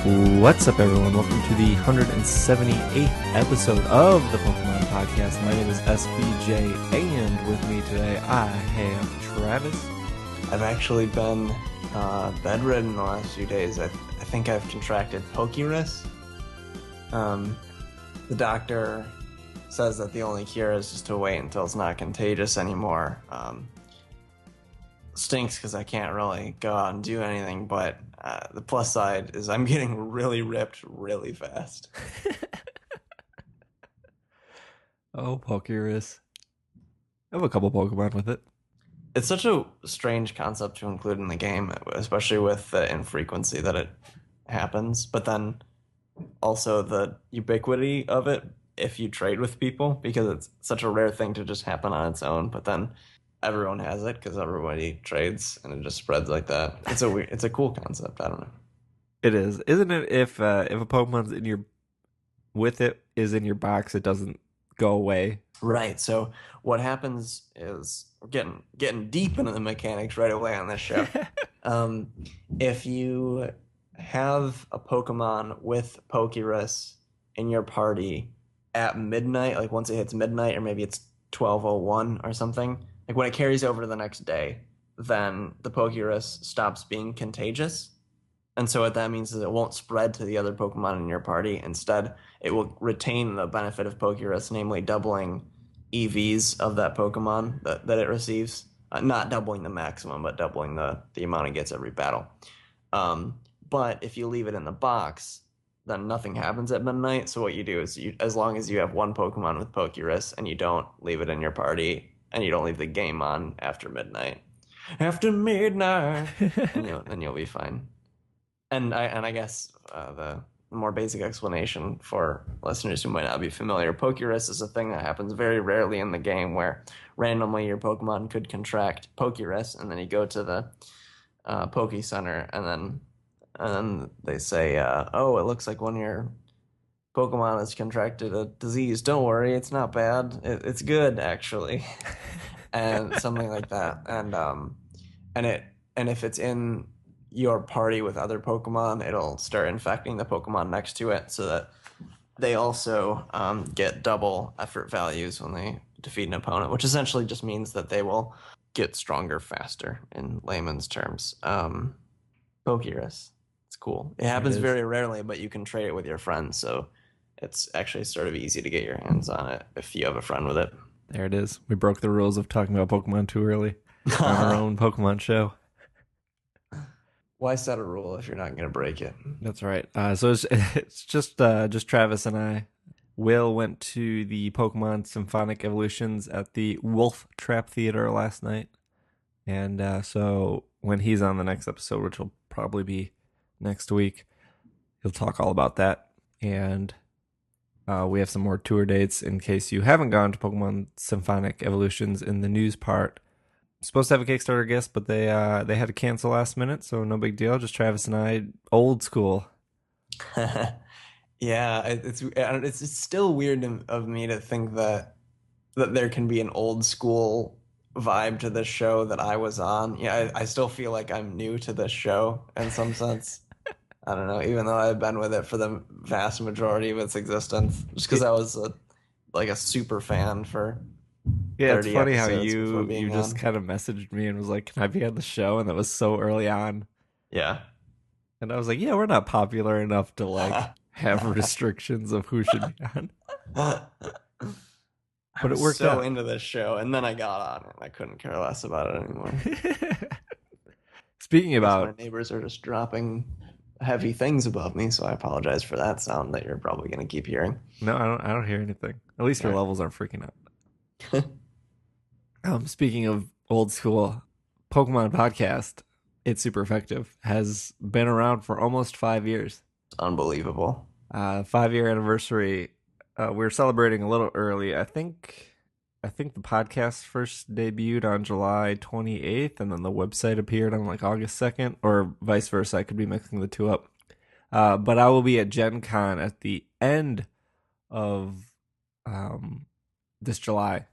What's up, everyone? Welcome to the 178th episode of the Pokemon Podcast. My name is SBJ, and with me today I have Travis. I've actually been bedridden the last few days. I think I've contracted Pokerus. The doctor says that the only cure is just to wait until it's not contagious anymore. Stinks because I can't really go out and do anything, but the plus side is I'm getting really ripped really fast. Oh, Pokerus. I have a couple Pokemon with it. It's such a strange concept to include in the game, especially with the infrequency that it happens, but then also the ubiquity of it if you trade with people, because it's such a rare thing to just happen on its own, but then everyone has it because everybody trades and it just spreads like that. It's a cool concept. I don't know. It is, isn't it? If a Pokemon's in your in your box, it doesn't go away. Right. So what happens is we're getting deep into the mechanics right away on this show. If you have a Pokemon with Pokerus in your party at midnight, like once it hits midnight, or maybe it's 12:01 or something, like when it carries over to the next day, then the Pokerus stops being contagious. And so what that means is it won't spread to the other Pokemon in your party. Instead, it will retain the benefit of Pokerus, namely doubling EVs of that Pokemon that it receives. Not doubling the maximum, but doubling the amount it gets every battle. But if you leave it in the box, then nothing happens at midnight. So what you do is, as long as you have one Pokemon with Pokerus and you don't leave it in your party, and you don't leave the game on after midnight. After midnight, then you'll be fine. And I guess the more basic explanation for listeners who might not be familiar, Pokerus is a thing that happens very rarely in the game, where randomly your Pokemon could contract Pokerus, and then you go to the Poke Center, and then they say, "Oh, it looks like one of your Pokemon has contracted a disease. Don't worry, it's not bad. It's good, actually," and something like that. And if it's in your party with other Pokemon, it'll start infecting the Pokemon next to it, so that they also get double effort values when they defeat an opponent, which essentially just means that they will get stronger faster, in layman's terms. Pokerus. It's cool. It happens very rarely, but you can trade it with your friends, so it's actually sort of easy to get your hands on it if you have a friend with it. There it is. We broke the rules of talking about Pokemon too early on our own Pokemon show. Why set a rule if you're not going to break it? That's right. So it's just Travis and I. Will went to the Pokemon Symphonic Evolutions at the Wolf Trap Theater last night. And so when he's on the next episode, which will probably be next week, he'll talk all about that. And we have some more tour dates in case you haven't gone to Pokemon Symphonic Evolutions in the news part. Supposed to have a Kickstarter guest, but they had to cancel last minute, so no big deal. Just Travis and I, old school. Yeah, it's still weird of me to think that there can be an old school vibe to this show that I was on. Yeah, I still feel like I'm new to this show in some sense. I don't know, even though I've been with it for the vast majority of its existence, just because I was a super fan for 30 it's funny how episodes you just kind of messaged me and was like, "Can I be on the show?" And that was so early on. Yeah. And I was like, "Yeah, we're not popular enough to like have restrictions of who should be on." But it worked out. Into this show, and then I got on it. I couldn't care less about it anymore. Speaking about, my neighbors are just dropping heavy things above me, so I apologize for that sound that you're probably going to keep hearing. No, I don't hear anything. At least your levels aren't freaking out. Speaking of old school, Pokemon Podcast, It's Super Effective, has been around for almost 5 years. It's unbelievable. 5-year anniversary. We're celebrating a little early. I think the podcast first debuted on July 28th, and then the website appeared on like August 2nd, or vice versa. I could be mixing the two up. But I will be at Gen Con at the end of this July.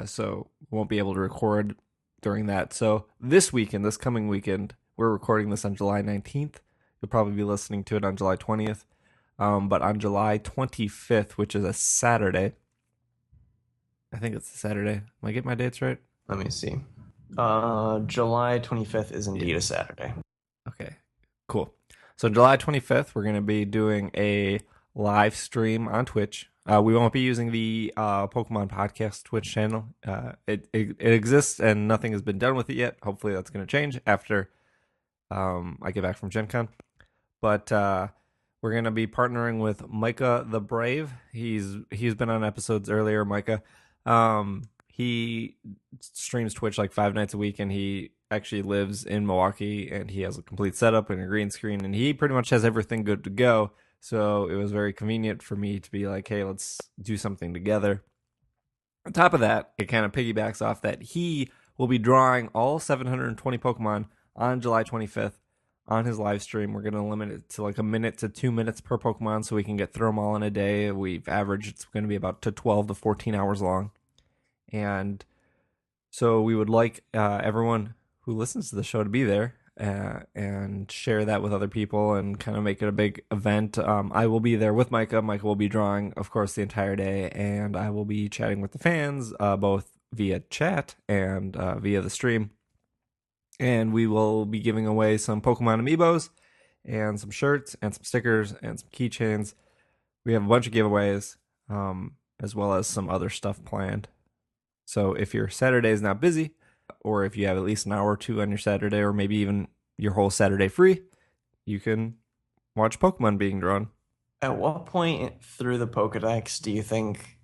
So won't be able to record during that. So this coming weekend, we're recording this on July 19th. You'll probably be listening to it on July 20th. But on July 25th, which is a Saturday, I think it's a Saturday. Am I getting my dates right? Let me see. July 25th is Yeah. indeed a Saturday. Okay, cool. So July 25th, we're going to be doing a live stream on Twitch. We won't be using the Pokemon Podcast Twitch channel. It exists and nothing has been done with it yet. Hopefully that's going to change after I get back from Gen Con. But we're going to be partnering with Micah the Brave. He's been on episodes earlier, Micah. He streams Twitch like 5 nights a week, and he actually lives in Milwaukee, and he has a complete setup and a green screen, and he pretty much has everything good to go. So it was very convenient for me to be like, hey, let's do something together. On top of that, it kind of piggybacks off that he will be drawing all 720 Pokemon on July 25th on his live stream. We're going to limit it to like a minute to 2 minutes per Pokemon so we can get through them all in a day. We've averaged it's going to be about to 12 to 14 hours long. And so we would like everyone who listens to the show to be there and share that with other people and kind of make it a big event. I will be there with Micah. Micah will be drawing, of course, the entire day, and I will be chatting with the fans both via chat and via the stream. And we will be giving away some Pokemon amiibos and some shirts and some stickers and some keychains. We have a bunch of giveaways as well as some other stuff planned. So if your Saturday is not busy, or if you have at least an hour or two on your Saturday, or maybe even your whole Saturday free, you can watch Pokemon being drawn. At what point through the Pokedex do you think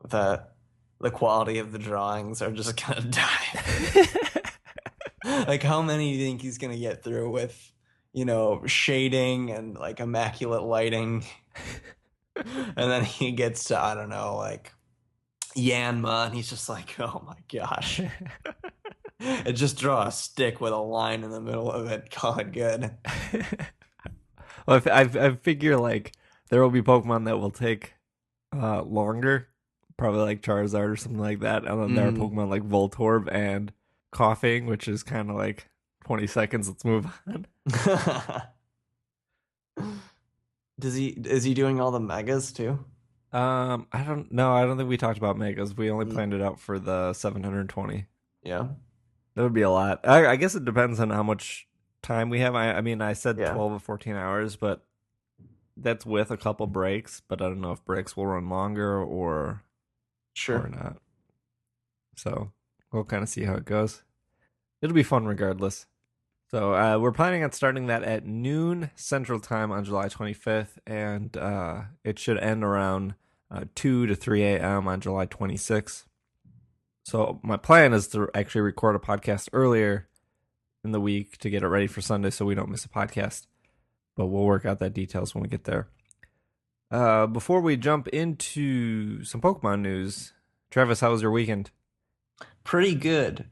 that the quality of the drawings are just gonna die? Like, how many do you think he's gonna get through with, shading and like immaculate lighting? And then he gets to, I don't know, like Yanma, and he's just like, oh my gosh. And just draw a stick with a line in the middle of it, call it good. Well, I figure like there will be Pokemon that will take longer, probably like Charizard or something like that, and then there are Pokemon like Voltorb and Coughing, which is kind of like 20 seconds. Let's move on. Is he doing all the megas too? I don't know. I don't think we talked about megas. We only planned it out for the 720. Yeah. That would be a lot. I guess it depends on how much time we have. I mean, I said Yeah. 12 or 14 hours, but that's with a couple breaks. But I don't know if breaks will run longer or Sure. not. So we'll kind of see how it goes. It'll be fun regardless. So we're planning on starting that at noon Central Time on July 25th, and it should end around 2 to 3 a.m. on July 26th. So my plan is to actually record a podcast earlier in the week to get it ready for Sunday so we don't miss a podcast. But we'll work out that details when we get there. Before we jump into some Pokemon news, Travis, how was your weekend? Pretty good.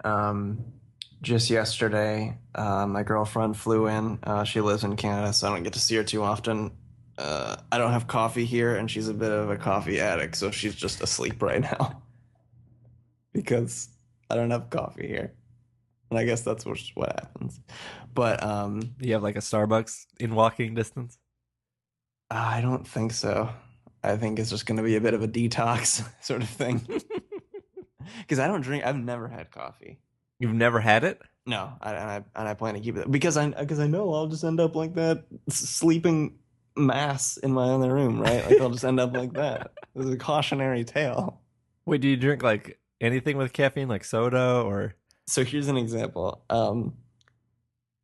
Just yesterday, my girlfriend flew in. She lives in Canada, so I don't get to see her too often. I don't have coffee here, and she's a bit of a coffee addict, so she's just asleep right now because I don't have coffee here. And I guess that's what happens. But Do you have like a Starbucks in walking distance? I don't think so. I think it's just going to be a bit of a detox sort of thing. Because I don't drink. I've never had coffee. You've never had it? No, I plan to keep it because I know I'll just end up like that sleeping mass in my other room, right? Like I'll just end up like that. This is a cautionary tale. Wait, do you drink like anything with caffeine, like soda or? So here's an example.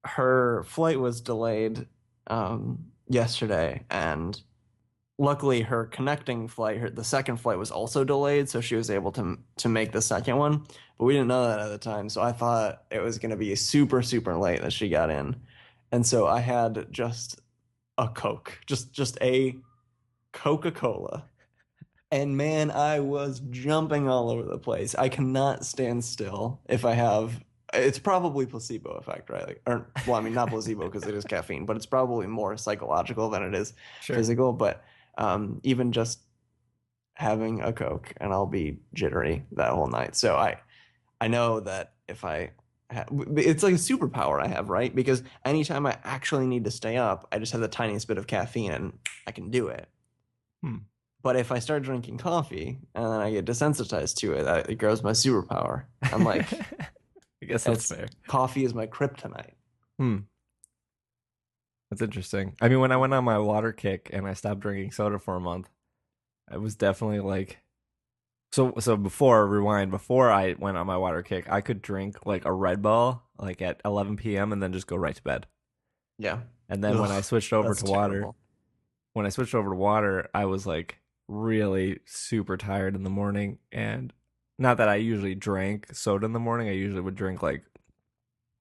Her flight was delayed yesterday, and luckily her connecting flight, the second flight was also delayed, so she was able to make the second one. But we didn't know that at the time, so I thought it was going to be super, super late that she got in. And so I had just a Coke, just a Coca-Cola. And man, I was jumping all over the place. I cannot stand still if I have. It's probably placebo effect, right? Like, or well, I mean, not placebo because it is caffeine, but it's probably more psychological than it is physical. But even just having a Coke, and I'll be jittery that whole night. So I know that if I it's like a superpower I have, right? Because anytime I actually need to stay up, I just have the tiniest bit of caffeine and I can do it. Hmm. But if I start drinking coffee and then I get desensitized to it, it grows my superpower. I'm like, I guess that's it's fair. coffee is my kryptonite. Hmm. That's interesting. I mean, when I went on my water kick and I stopped drinking soda for a month, I was definitely like, so before rewind, before I went on my water kick, I could drink like a Red Bull like at 11 p.m. and then just go right to bed. Yeah. And then when I Ugh, switched over that's to water, terrible. I was like really super tired in the morning. And not that I usually drank soda in the morning. I usually would drink like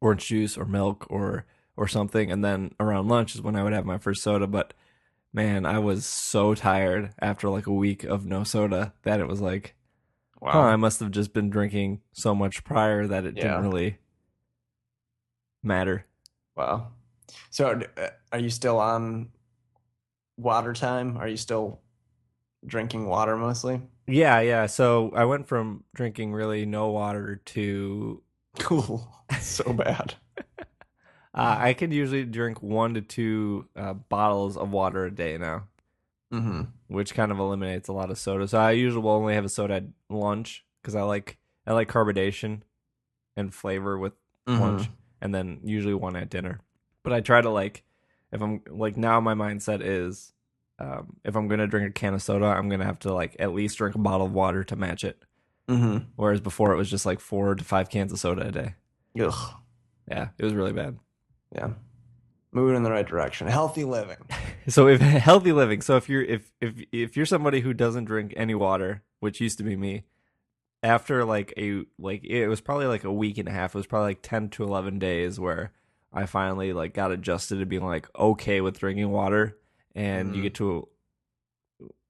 orange juice or milk or something. And then around lunch is when I would have my first soda. But man, I was so tired after like a week of no soda that it was like, huh, I Wow. must have just been drinking so much prior that it didn't Yeah. really matter. Wow. So, are you still on water time? Are you still drinking water mostly? Yeah, yeah. So I went from drinking really no water to Cool. So bad. I can usually drink 1 to 2 bottles of water a day now, Mm-hmm. which kind of eliminates a lot of soda. So I usually will only have a soda at lunch because I like carbonation and flavor with Mm-hmm. lunch, and then usually one at dinner. But I try to like, if I'm like now my mindset is, if I'm gonna drink a can of soda, I'm gonna have to like at least drink a bottle of water to match it. Mm-hmm. Whereas before it was just like 4 to 5 cans of soda a day. Ugh. Yeah, it was really bad. Yeah. Moving in the right direction. Healthy living. So if healthy living, so if you're somebody who doesn't drink any water, which used to be me, after like it was probably like a week and a half, it was probably like 10 to 11 days where I finally like got adjusted to being like okay with drinking water, and you Mm-hmm. get to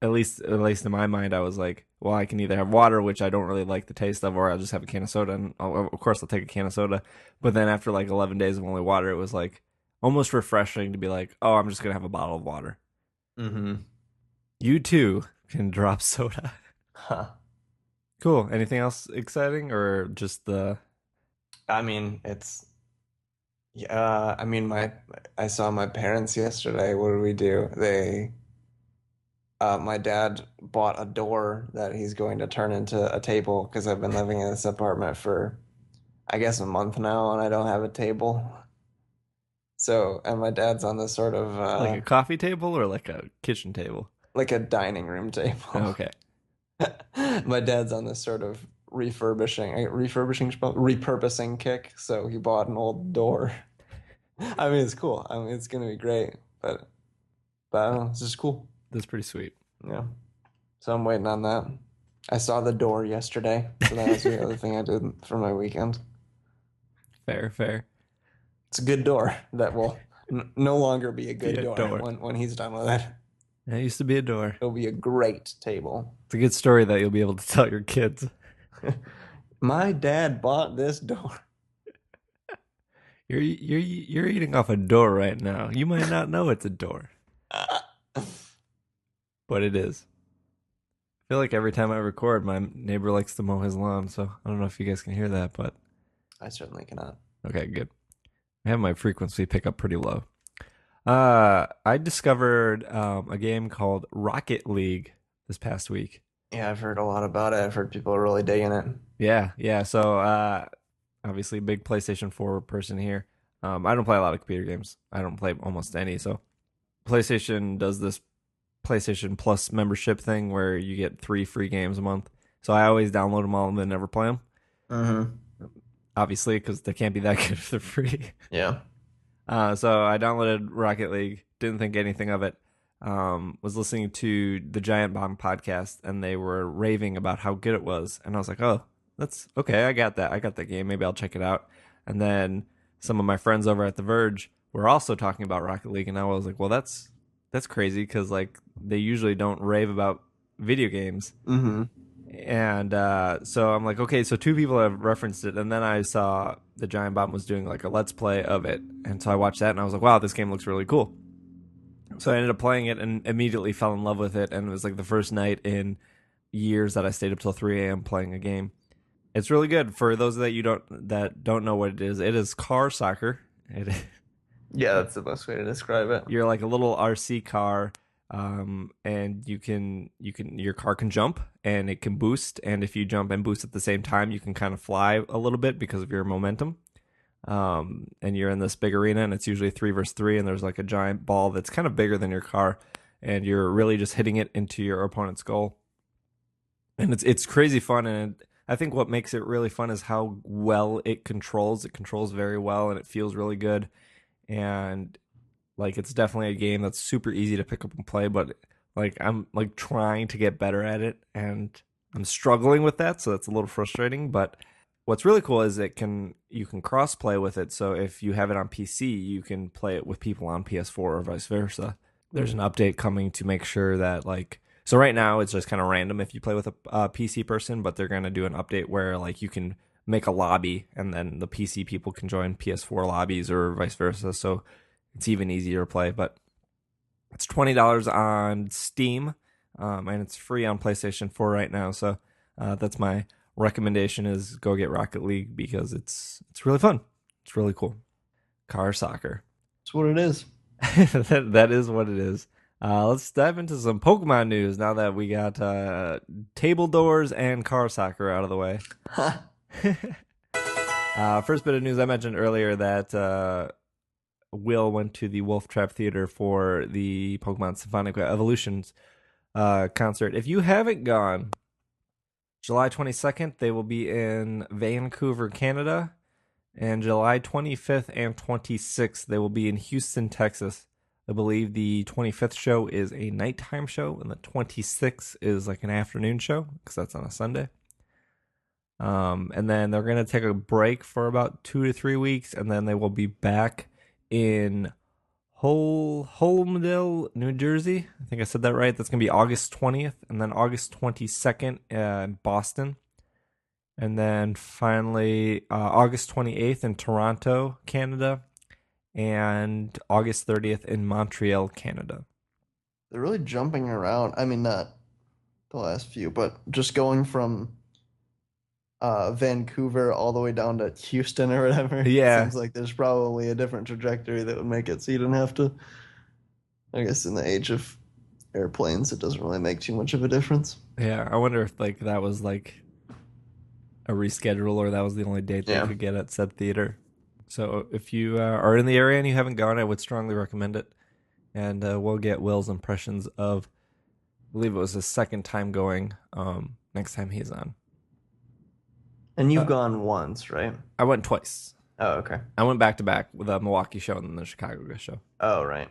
at least in my mind I was like, well, I can either have water, which I don't really like the taste of, or I'll just have a can of soda, and of course I'll take a can of soda. But then after like 11 days of only water, it was like almost refreshing to be like, oh, I'm just gonna have a bottle of water. Mm-hmm. You too can drop soda. Huh. Cool. Anything else exciting, or just the? I mean, it's I mean I saw my parents yesterday. What did we do? My dad bought a door that he's going to turn into a table because I've been living in this apartment for I guess a month now and I don't have a table. So, and my dad's on this sort of Like a coffee table or like a kitchen table? like a dining room table. Okay. My dad's on this sort of repurposing kick, so he bought an old door. I mean, it's cool. I mean, it's gonna be great, but I don't know, it's just cool. That's pretty sweet. Yeah. So I'm waiting on that. I saw the door yesterday, so that was the other thing I did for my weekend. Fair, fair. It's a good door that will n no longer be a Be good a door door. when he's done with it. That used to be a door. It'll be a great table. It's a good story that you'll be able to tell your kids. My dad bought this door. You're eating off a door right now. You might not know it's a door, but it is. I feel like every time I record, my neighbor likes to mow his lawn, so I don't know if you guys can hear that, but I certainly cannot. okay, good. I have my frequency pick up pretty low. I discovered a game called Rocket League this past week. Yeah, I've heard a lot about it. I've heard people are really digging it. Yeah, yeah. So obviously, big PlayStation 4 person here. I don't play a lot of computer games. I don't play almost any. So PlayStation does this PlayStation Plus membership thing where you get 3 free games a month. So I always download them all and then never play them. Mm-hmm. Obviously, because they can't be that good if they're free. Yeah. So I downloaded Rocket League. Didn't think anything of it. Was listening to the Giant Bomb podcast, and they were raving about how good it was. And I was like, oh, that's okay. I got that. I got that game. Maybe I'll check it out. And then some of my friends over at The Verge were also talking about Rocket League, and I was like, well, that's crazy because like they usually don't rave about video games. Mm-hmm. And so I'm like, okay, so 2 people have referenced it, and then I saw the Giant Bomb was doing like a let's play of it, and so I watched that, and I was like, wow, this game looks really cool. So I ended up playing it and immediately fell in love with it, and it was like the first night in years that I stayed up till 3 a.m. playing a game. It's really good for those that don't know what it is. It is car soccer. It, Yeah, that's the best way to describe it. you're like a little RC car, and your car can jump and it can boost. And if you jump and boost at the same time, you can kind of fly a little bit because of your momentum. And you're in this big arena, and it's usually 3 versus 3, and there's like a giant ball that's kind of bigger than your car, and you're really just hitting it into your opponent's goal. And it's crazy fun, and I think what makes it really fun is how well it controls. It controls very well, and it feels really good. And like it's definitely a game that's super easy to pick up and play, but like I'm like trying to get better at it, and I'm struggling with that, so that's a little frustrating. But what's really cool is you can cross play with it. So if you have it on PC, you can play it with people on PS4 or vice versa. There's an update coming to make sure that like so right now it's just kind of random if you play with a PC person, but they're going to do an update where like you can make a lobby and then the PC people can join PS4 lobbies or vice versa. So it's even easier to play. But it's $20 on Steam, and it's free on PlayStation 4 right now. So that's my recommendation is go get Rocket League because it's really fun. It's really cool. Car soccer. That's what it is. that is what it is. Let's dive into some Pokemon news now that we got table doors and car soccer out of the way. First bit of news, I mentioned earlier that Will went to the Wolf Trap Theater for the Pokemon Symphonic Evolutions concert. If you haven't gone, July 22nd, they will be in Vancouver, Canada. And July 25th and 26th, they will be in Houston, Texas. I believe the 25th show is a nighttime show, and the 26th is like an afternoon show, because that's on a Sunday. And then they're going to take a break for about 2 to 3 weeks, and then they will be back in Holmdel, New Jersey. I think I said that right. That's going to be August 20th, and then August 22nd in Boston. And then finally, August 28th in Toronto, Canada, and August 30th in Montreal, Canada. They're really jumping around. I mean, not the last few, but just going from Vancouver all the way down to Houston or whatever. Yeah. Seems like there's probably a different trajectory that would make it so you don't have to. I guess in the age of airplanes, it doesn't really make too much of a difference. Yeah, I wonder if like that was like a reschedule or that was the only date they could get at said theater. So if you are in the area and you haven't gone, I would strongly recommend it. And we'll get Will's impressions of, I believe it was his second time going, next time he's on. And you've gone once, right? I went twice. Oh, okay. I went back to back with the Milwaukee show and then the Chicago show. Oh, right.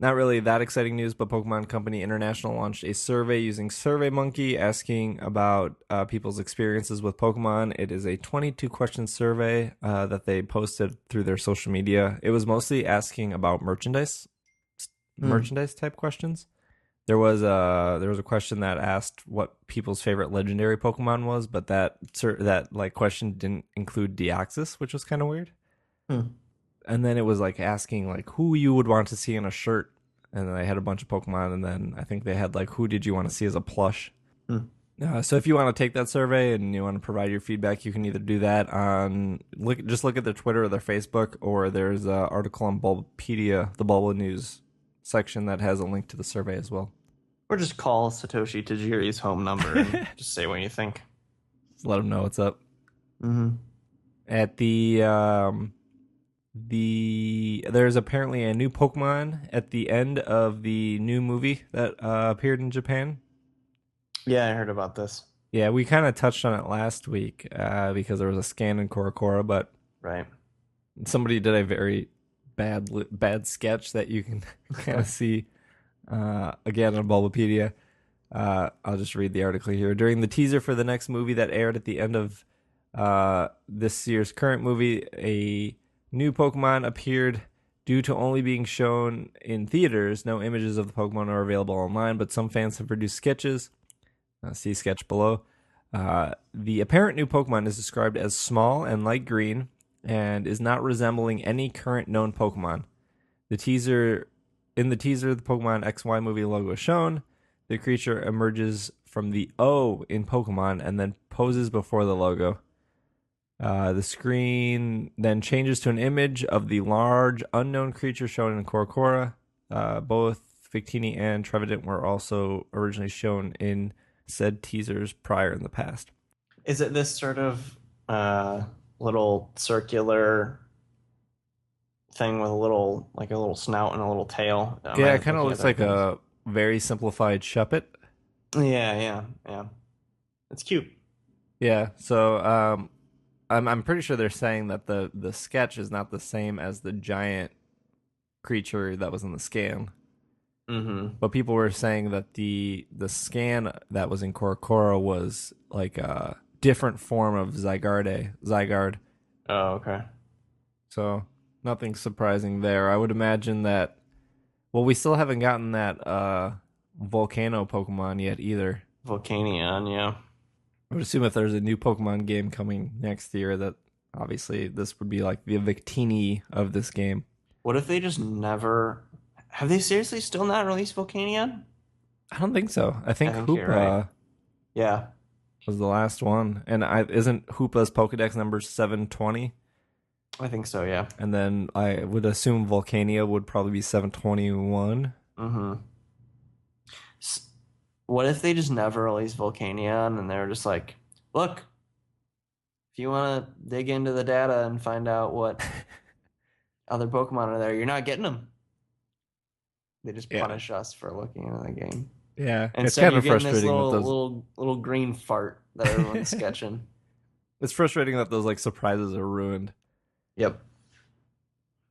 Not really that exciting news, but Pokemon Company International launched a survey using SurveyMonkey asking about people's experiences with Pokemon. It is a 22-question survey that they posted through their social media. It was mostly asking about merchandise type questions. There was a question that asked what people's favorite legendary Pokemon was, but that like question didn't include Deoxys, which was kind of weird. And then it was like asking like who you would want to see in a shirt, and then they had a bunch of Pokemon, and then I think they had like who did you want to see as a plush. So if you want to take that survey and you want to provide your feedback, you can either do that on look at their Twitter or their Facebook, or there's an article on Bulbapedia, the Bulba News section that has a link to the survey as well. Or just call Satoshi Tajiri's home number and just say what you think. Just let them know what's up. Mm-hmm. At there's apparently a new Pokemon at the end of the new movie that appeared in Japan. Yeah, I heard about this. Yeah, we kind of touched on it last week because there was a scan in Korokora, but right, somebody did a very bad sketch that you can kind of see again on Bulbapedia. I'll just read the article here. During the teaser for the next movie that aired at the end of this year's current movie, a new Pokemon appeared. Due to only being shown in theaters, no images of the Pokemon are available online, but some fans have produced sketches. See sketch below. The apparent new Pokemon is described as small and light green and is not resembling any current known Pokemon. In the teaser, the Pokemon XY movie logo is shown. The creature emerges from the O in Pokemon and then poses before the logo. The screen then changes to an image of the large unknown creature shown in Korokora. Both Victini and Trevenant were also originally shown in said teasers prior in the past. Is it this sort of little circular thing with a little snout and a little tail? Am Yeah, I it kind of looking at looks the right like things? a very simplified Shuppet. Yeah. It's cute. Yeah, so I'm pretty sure they're saying that the sketch is not the same as the giant creature that was in the scan. Mm-hmm. But people were saying that the scan that was in Korokora was like a different form of Zygarde. Oh, okay. So nothing surprising there. I would imagine that. Well, we still haven't gotten that volcano Pokemon yet either. Volcanion, yeah. I would assume if there's a new Pokemon game coming next year, that obviously this would be like the Victini of this game. What if they just never have they seriously still not released Volcanion? I don't think so. I I think think you're right. Hoopa Yeah. was the last one, and isn't Hoopa's Pokedex number 720? I think so, yeah. And then I would assume Volcania would probably be 721. Mm-hmm. What if they just never released Volcanion and they're just like, look, if you want to dig into the data and find out what other Pokemon are there, you're not getting them. They just Yeah. punish us for looking into the game. Yeah, it's Instead, kind you're of getting this frustrating that those. little green fart that everyone's sketching. It's frustrating that those like surprises are ruined. Yep.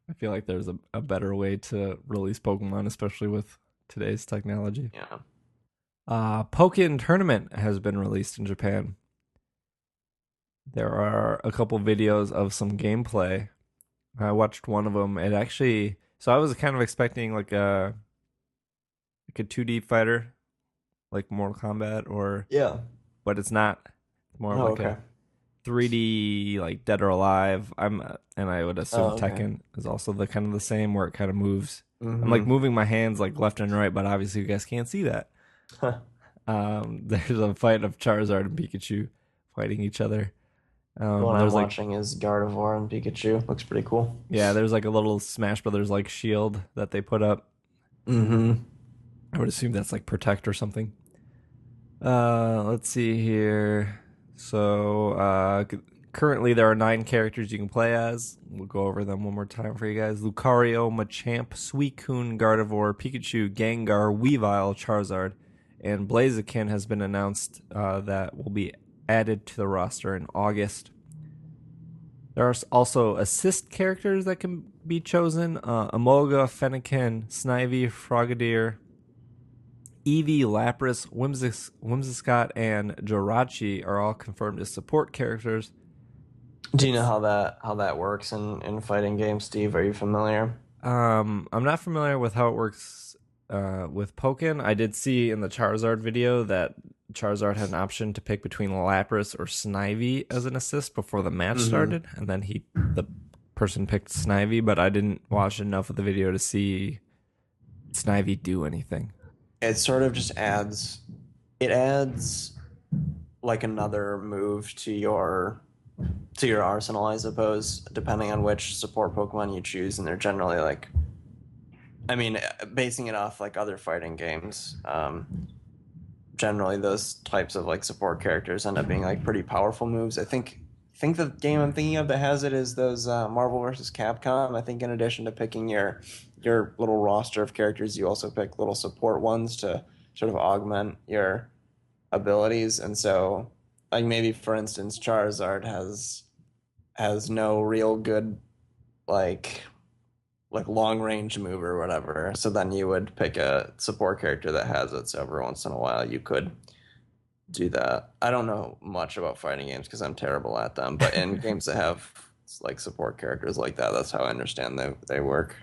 I feel like there's a better way to release Pokemon, especially with today's technology. Yeah. Pokken Tournament has been released in Japan. There are a couple videos of some gameplay. I watched one of them. It actually, so I was kind of expecting like a 2D fighter, like Mortal Kombat, Yeah. but it's not. It's more of Oh, like okay. a 3D, like Dead or Alive. And I would assume Oh, okay. Tekken is also the kind of the same, where it kind of moves. I'm like Mm-hmm. moving my hands like left and right, but obviously you guys can't see that. There's a fight of Charizard and Pikachu fighting each other. The one I'm There's like, watching is Gardevoir and Pikachu. Looks pretty cool. yeah, there's like a little Smash Brothers like shield that they put up. Mm-hmm. I would assume that's like Protect or something. Let's see here. So, currently there are 9 characters you can play as. We'll go over them one more time for you guys. Lucario, Machamp, Suicune, Gardevoir, Pikachu, Gengar, Weavile, Charizard, and Blaziken has been announced that will be added to the roster in August. There are also assist characters that can be chosen. Amoga, Fennekin, Snivy, Frogadier, Eevee, Lapras, Whimsicott, and Jirachi are all confirmed as support characters. Do you know how that works in fighting games, Steve? Are you familiar? I'm not familiar with how it works with Pokken. I did see in the Charizard video that Charizard had an option to pick between Lapras or Snivy as an assist before the match started, and then the person picked Snivy, but I didn't watch enough of the video to see Snivy do anything. It sort of just adds like another move to your arsenal, I suppose, depending on which support Pokemon you choose, and they're generally like, I mean, basing it off like other fighting games, generally those types of like support characters end up being like pretty powerful moves. I think the game I'm thinking of that has it is those Marvel vs. Capcom. I think in addition to picking your little roster of characters, you also pick little support ones to sort of augment your abilities. And so, like maybe for instance, Charizard has no real good like long range move or whatever. So then you would pick a support character that has it. So every once in a while you could do that. I don't know much about fighting games because I'm terrible at them, but in games that have like support characters like that, that's how I understand they work.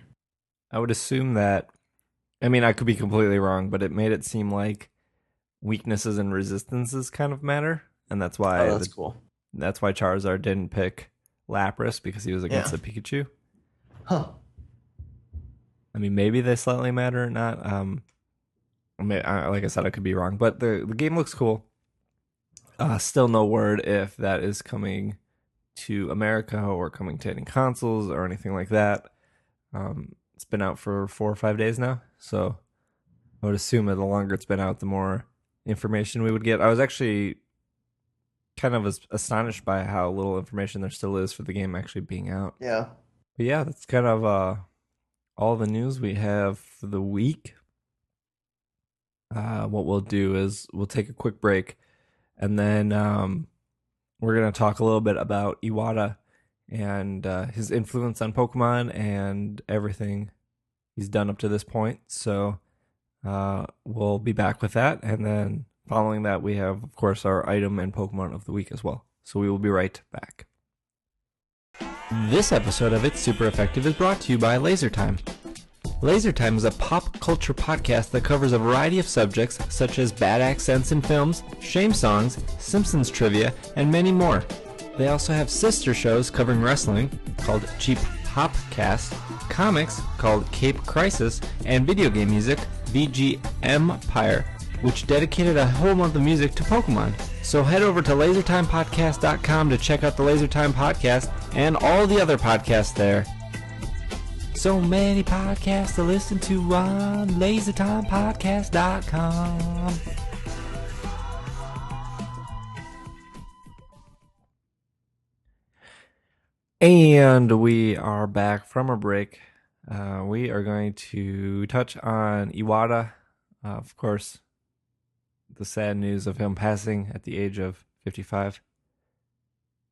I would assume that, I mean, I could be completely wrong, but it made it seem like weaknesses and resistances kind of matter, and Oh, that's cool. that's why Charizard didn't pick Lapras because he was against Yeah. the Pikachu. Huh. I mean, maybe they slightly matter or not. Like I said, I could be wrong, but the game looks cool. Still no word if that is coming to America or coming to any consoles or anything like that. It's been out for 4 or 5 days now, so I would assume that the longer it's been out, the more information we would get. I was actually kind of astonished by how little information there still is for the game actually being out. Yeah. But yeah, that's kind of all the news we have for the week. What we'll do is we'll take a quick break, and then we're gonna talk a little bit about Iwata and his influence on Pokemon and everything he's done up to this point. So we'll be back with that, and then following that, we have, of course, our item and Pokemon of the week as well. So we will be right back. This episode of It's Super Effective is brought to you by Laser Time. Laser Time is a pop culture podcast that covers a variety of subjects such as bad accents in films, shame songs, Simpsons trivia, and many more. They also have sister shows covering wrestling called Cheap Popcast, comics called Cape Crisis, and video game music, VG Empire, which dedicated a whole month of music to Pokemon. So head over to lasertimepodcast.com to check out the Lasertime podcast and all the other podcasts there. So many podcasts to listen to on lasertimepodcast.com. And we are back from a break. We are going to touch on Iwata. Of course, the sad news of him passing at the age of 55. I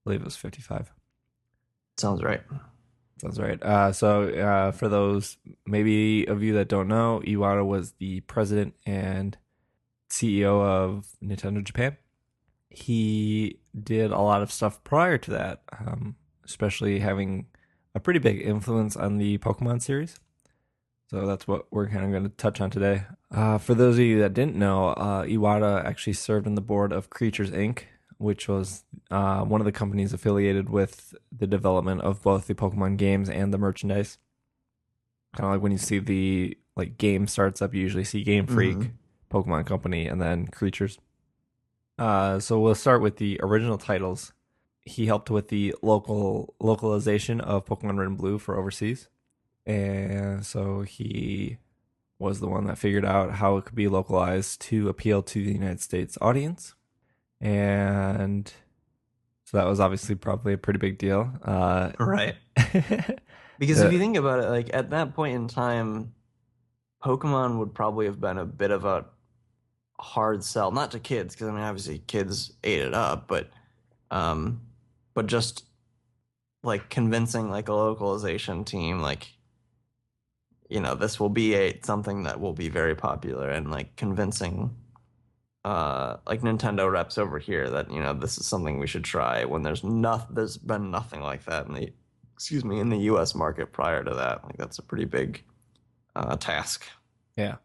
believe it was 55. Sounds right. Sounds right. So for those maybe of you that don't know, Iwata was the president and CEO of Nintendo Japan. He did a lot of stuff prior to that, especially having a pretty big influence on the Pokemon series. So that's what we're kind of going to touch on today. For those of you that didn't know, Iwata actually served on the board of Creatures Inc., which was one of the companies affiliated with the development of both the Pokemon games and the merchandise. Kind of like when you see the game starts up, you usually see Game Freak, Pokemon Company, and then Creatures. So we'll start with the original titles. He helped with the localization of Pokemon Red and Blue for overseas. And so he was the one that figured out how it could be localized to appeal to the United States audience. And so that was obviously probably a pretty big deal. Right. Because if you think about it, like at that point in time, Pokemon would probably have been a bit of a hard sell, not to kids, because I mean obviously kids ate it up, but just like convincing like a localization team, like, you know, this will be something that will be very popular, and like convincing like Nintendo reps over here that, you know, this is something we should try when there's been nothing like that in the US market prior to that. Like that's a pretty big task. Yeah.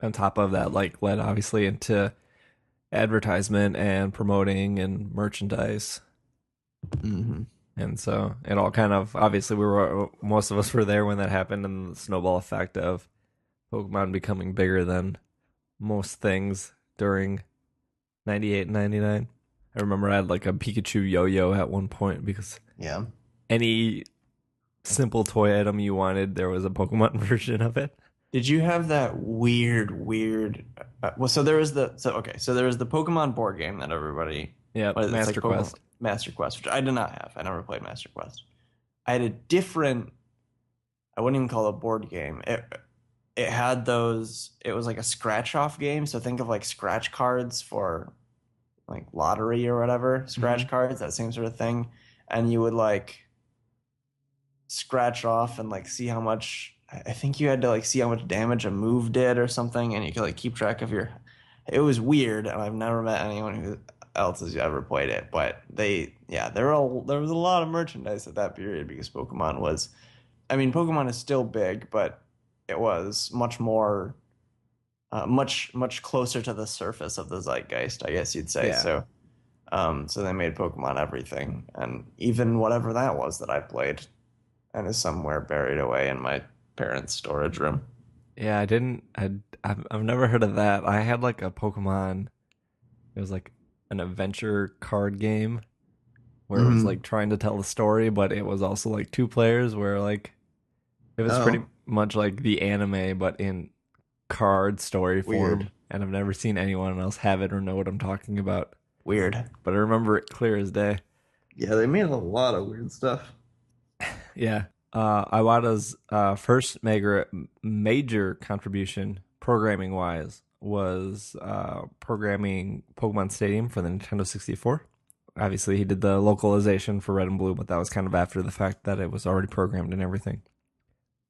On top of that, led obviously into advertisement and promoting and merchandise. Mm-hmm. And so it all kind of, obviously most of us were there when that happened, and the snowball effect of Pokemon becoming bigger than most things during 98 and 99. I remember I had like a Pikachu yo-yo at one point because any simple toy item you wanted, there was a Pokemon version of it. Did you have that weird so there was the Pokemon board game that everybody, Master Quest. Master Quest, which I did not have. I never played Master Quest. I had a different, I wouldn't even call it a board game. It had those, it was like a scratch off game. So think of like scratch cards for like lottery or whatever, scratch cards, that same sort of thing. And you would like scratch off and like see how much, I think you had to like see how much damage a move did or something. And you could like keep track of it was weird. And I've never met anyone who else has ever played it, but there was a lot of merchandise at that period because Pokemon is still big, but it was much more, much closer to the surface of the zeitgeist, I guess you'd say. Yeah. So they made Pokemon everything, and even whatever that was that I played, and is somewhere buried away in my parents' storage room. Yeah, I didn't. I've never heard of that. I had like a Pokemon. It was like an adventure card game where it was like Hmm. trying to tell the story, but it was also like two players where like it was pretty Oh, much like the anime, but in card story weird. form. And I've never seen anyone else have it or know what I'm talking about. Weird. But I remember it clear as day. Yeah, they made a lot of weird stuff. Yeah. Iwata's first major contribution, programming wise, was programming Pokemon Stadium for the Nintendo 64. Obviously, he did the localization for Red and Blue, but that was kind of after the fact that it was already programmed and everything.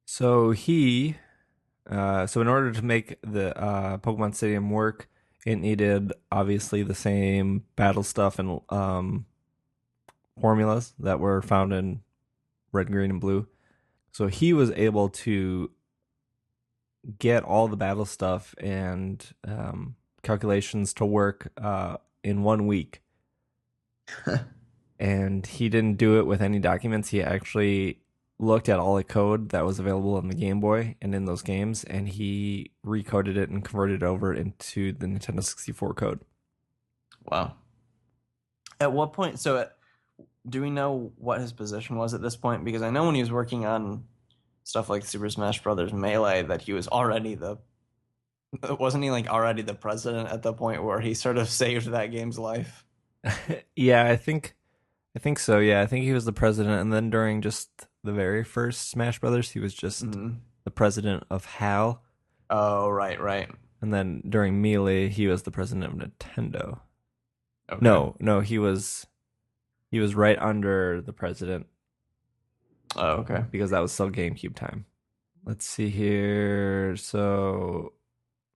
So so in order to make the Pokemon Stadium work, it needed obviously the same battle stuff and formulas that were found in Red, Green, and Blue. So he was able to get all the battle stuff and calculations to work in 1 week. And he didn't do it with any documents. He actually looked at all the code that was available on the Game Boy and in those games, and he recoded it and converted it over into the Nintendo 64 code. Wow. At what point? Do we know what his position was at this point? Because I know when he was working on stuff like Super Smash Brothers Melee, that he was already the wasn't he like already the president at the point where he sort of saved that game's life? Yeah, I think so. Yeah, I think he was the president, and then during just the very first Smash Brothers, he was just Hmm. the president of HAL, Oh, right, right. and then during Melee, he was the president of Nintendo. Okay. No, he was right under the president Oh, okay. because that was still GameCube time. Let's see here. So,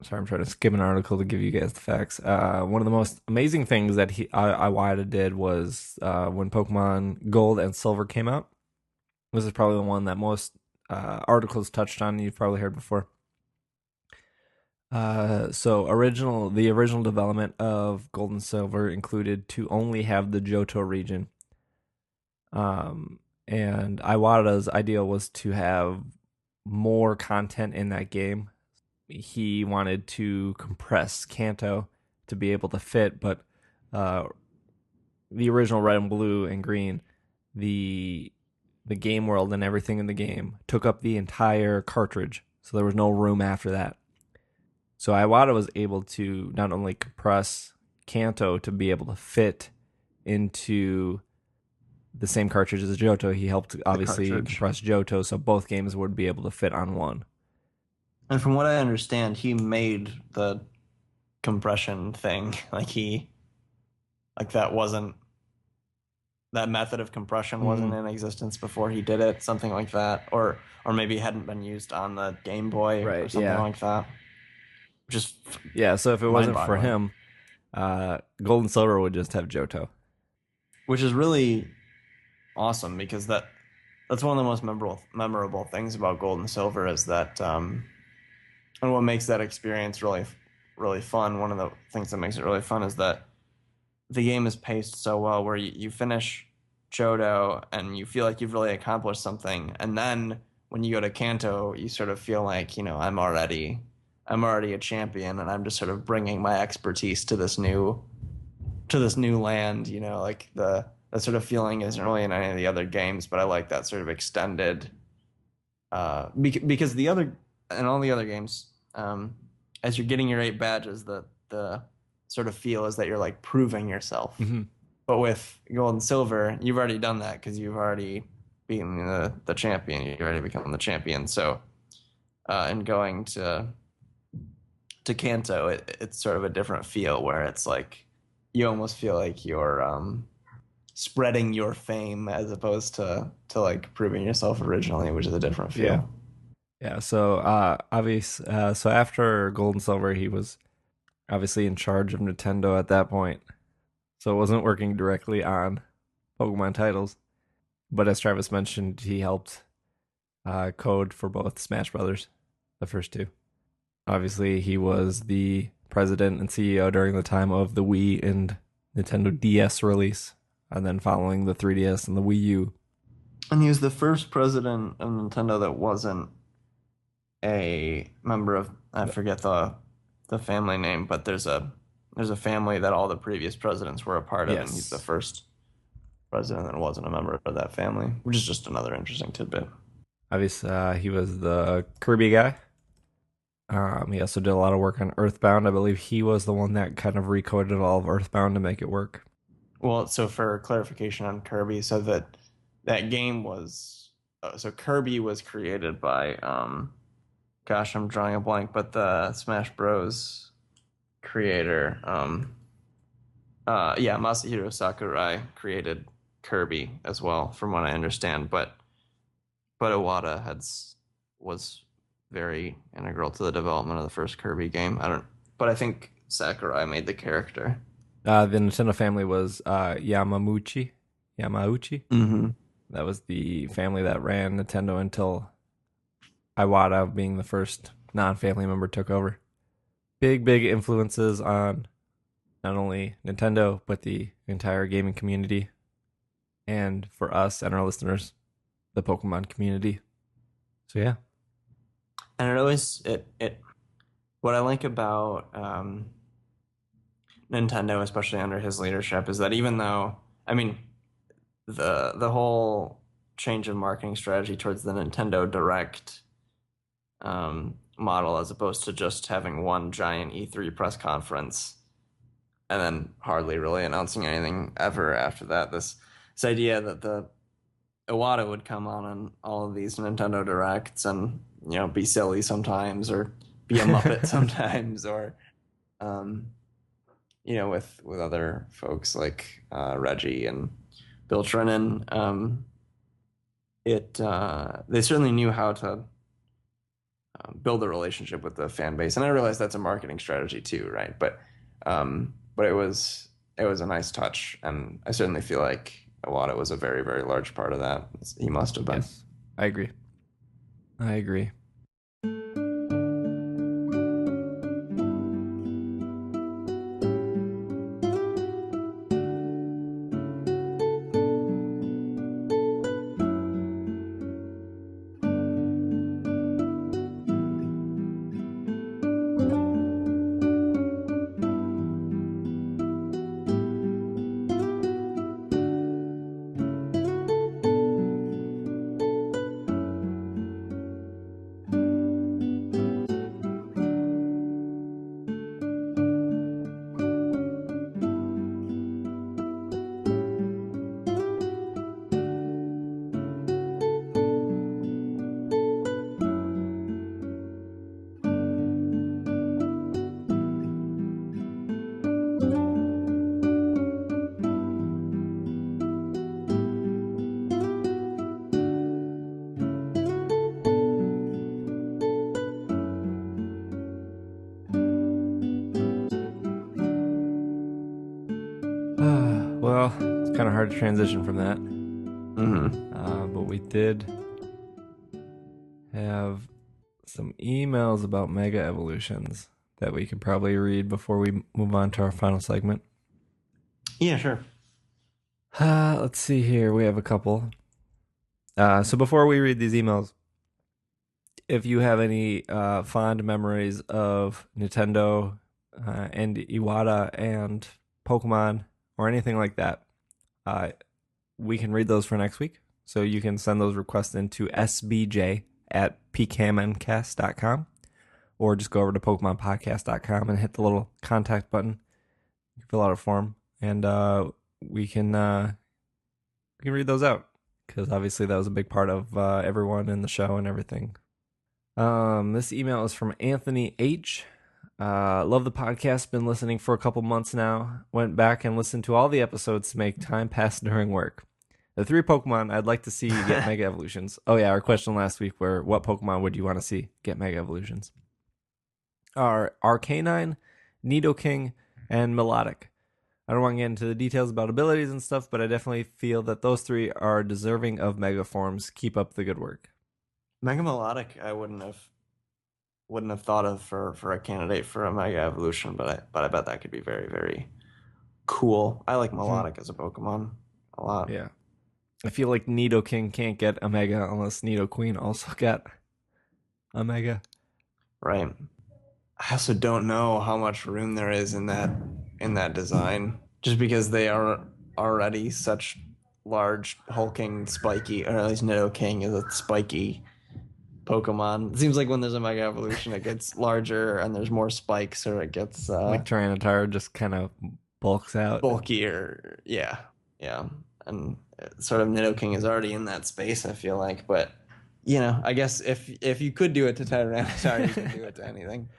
sorry, I'm trying to skim an article to give you guys the facts. One of the most amazing things that Iwata did was when Pokemon Gold and Silver came out. This is probably the one that most articles touched on. You've probably heard before. The original development of Gold and Silver included to only have the Johto region. And Iwata's ideal was to have more content in that game. He wanted to compress Kanto to be able to fit, but uh, the original Red and Blue and Green, the the game world and everything in the game took up the entire cartridge, so there was no room after that. So Iwata was able to not only compress Kanto to be able to fit into the same cartridge as Johto, he helped The obviously cartridge. compress Johto so both games would be able to fit on one. And from what I understand, he made the compression thing. Like that wasn't that method of compression wasn't Mm, in existence before he did it, something like that, or maybe hadn't been used on the Game Boy or right, something yeah. like that. Just Yeah, so if it wasn't for mind-boggling. him, Gold and Silver would just have Johto. Which is really awesome because that's one of the most memorable things about Gold and Silver is that and what makes that experience really fun. One of the things that makes it really fun is that the game is paced so well where you finish Johto and you feel like you've really accomplished something, and then when you go to Kanto, you sort of feel like I'm already a champion, and I'm just sort of bringing my expertise to this new land. Like the that sort of feeling isn't really in any of the other games, but I like that sort of extended. Because the other in all the other games, as you're getting your 8 badges, the sort of feel is that you're like proving yourself. Mm-hmm. But with gold and silver, you've already done that because you've already beaten the champion. You've already become the champion. So, in going to Kanto, it's sort of a different feel where it's like you almost feel like you're spreading your fame as opposed to like proving yourself originally, which is a different Yeah. feel. Yeah, so so after Gold and Silver, he was obviously in charge of Nintendo at that point. So it wasn't working directly on Pokemon titles. But as Travis mentioned, he helped code for both Smash Brothers, the first two. Obviously, he was the president and CEO during the time of the Wii and Nintendo DS release, and then following the 3DS and the Wii U. And he was the first president of Nintendo that wasn't a member of, I forget the family name, but there's a family that all the previous presidents were a part of, and he's the Yes. first president that wasn't a member of that family, which is just another interesting tidbit. Obviously, he was the Kirby guy. He also did a lot of work on Earthbound. I believe he was the one that kind of recoded all of Earthbound to make it work. Well, so for clarification on Kirby, so that game was so Kirby was created by gosh, I'm drawing a blank, but the Smash Bros creator yeah, Masahiro Sakurai created Kirby as well, from what I understand, but Iwata was very integral to the development of the first Kirby game. But I think Sakurai made the character. The Nintendo family was Yamauchi. Mm-hmm. That was the family that ran Nintendo until Iwata, being the first non-family member, took over. Big influences on not only Nintendo but the entire gaming community, and for us and our listeners, the Pokemon community. So yeah. And it always it what I like about Nintendo, especially under his leadership, is that even though, I mean, the whole change in marketing strategy towards the Nintendo Direct model, as opposed to just having one giant E3 press conference and then hardly really announcing anything ever after that. This idea that the Iwata would come on all of these Nintendo Directs and be silly sometimes, or be a Muppet sometimes, or um, with other folks like Reggie and Bill Trinan. It They certainly knew how to build a relationship with the fan base, and I realize that's a marketing strategy too, right? But it was a nice touch, and I certainly feel like Iwata was a very large part of that. He must have been. Yes, I agree. I agree. Well, it's kind of hard to transition from that. Mm-hmm. But we did have some emails about Mega Evolutions that we could probably read before we move on to our final segment. Yeah, sure. Let's see here. We have a couple. So before we read these emails, if you have any fond memories of Nintendo and Iwata and Pokemon or anything like that, we can read those for next week. So you can send those requests into SBJ at PKMNcast.com, or just go over to PokemonPodcast.com and hit the little contact button. You can fill out a form, and we can read those out, because obviously that was a big part of everyone in the show and everything. This email is from Anthony H. Love the podcast. Been listening for a couple months now. Went back and listened to all the episodes to make time pass during work. The 3 Pokemon I'd like to see get Mega Evolutions. Oh yeah, our question last week were, what Pokemon would you want to see get Mega Evolutions? Are Arcanine, Nidoking, and Milotic. I don't want to get into the details about abilities and stuff, but I definitely feel that those 3 are deserving of Mega Forms. Keep up the good work. Mega Melodic, I wouldn't have thought of for a candidate for a Mega Evolution, but I bet that could be very cool. I like Melodic as a Pokemon a lot. Yeah. I feel like Nidoking can't get a Mega unless Nidoqueen also got a Mega. Right. I also don't know how much room there is in that design, just because they are already such large, hulking, spiky, or at least Nidoking is a spiky Pokemon. It seems like when there's a Mega Evolution, it gets larger and there's more spikes, or it gets Like Tyranitar just kind of bulks out. bulkier. Yeah, yeah, and sort of Nidoking is already in that space. I feel like, but I guess if you could do it to Tyranitar, you could do it to anything.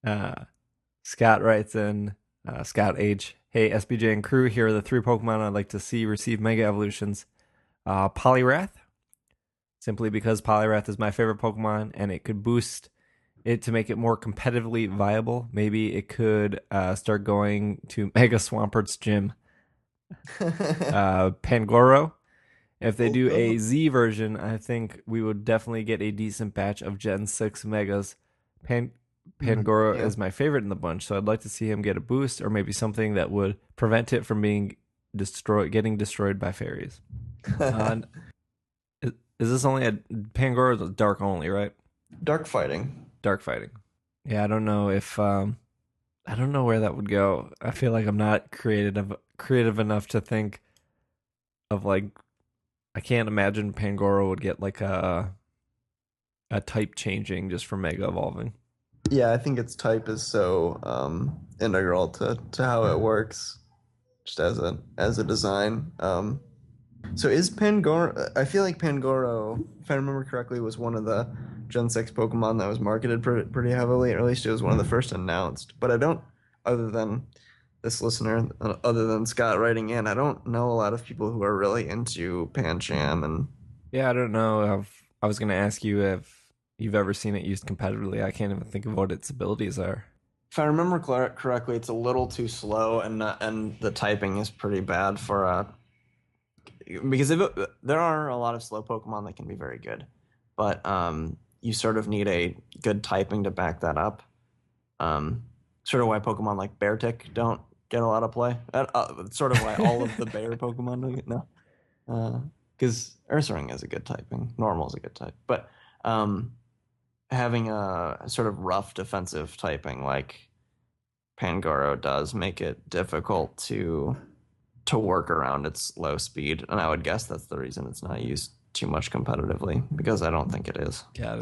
Uh, Scott writes in, Scott H. Hey, SBJ and crew, here are the 3 Pokemon I'd like to see receive Mega Evolutions. Poliwrath, simply because Poliwrath is my favorite Pokemon and it could boost it to make it more competitively viable. Maybe it could start going to Mega Swampert's gym. Pangoro. If they do a Z version, I think we would definitely get a decent batch of Gen 6 Megas. Pangoro Yeah. is my favorite in the bunch, so I'd like to see him get a boost or maybe something that would prevent it from being getting destroyed by fairies. Uh, is this only a Pangoro is dark only, right? Dark fighting. Dark fighting. Yeah, I don't know if I don't know where that would go. I feel like I'm not creative enough to think of like I can't imagine Pangoro would get like a type changing just from Mega evolving. Yeah, I think its type is so integral to how it works, just as a design. So is Pangoro? I feel like Pangoro, if I remember correctly, was one of the Gen 6 Pokemon that was marketed pretty heavily, or at least it was one of the first announced. But I don't, other than this listener, other than Scott writing in, I don't know a lot of people who are really into Pancham. And Yeah, I don't know. I was gonna ask you if you've ever seen it used competitively. I can't even think of what its abilities are. if I remember correctly, it's a little too slow, and the typing is pretty bad for because there are a lot of slow Pokemon that can be very good, but you sort of need a good typing to back that up. Um, Sort of why Pokemon like Beartic don't get a lot of play. Sort of why all of the bear Pokemon don't get no, because Ursaring is a good typing, Normal is a good type, but um, having a sort of rough defensive typing like Pangoro does make it difficult to work around its low speed, and I would guess that's the reason it's not used too much competitively because I don't think it is. Got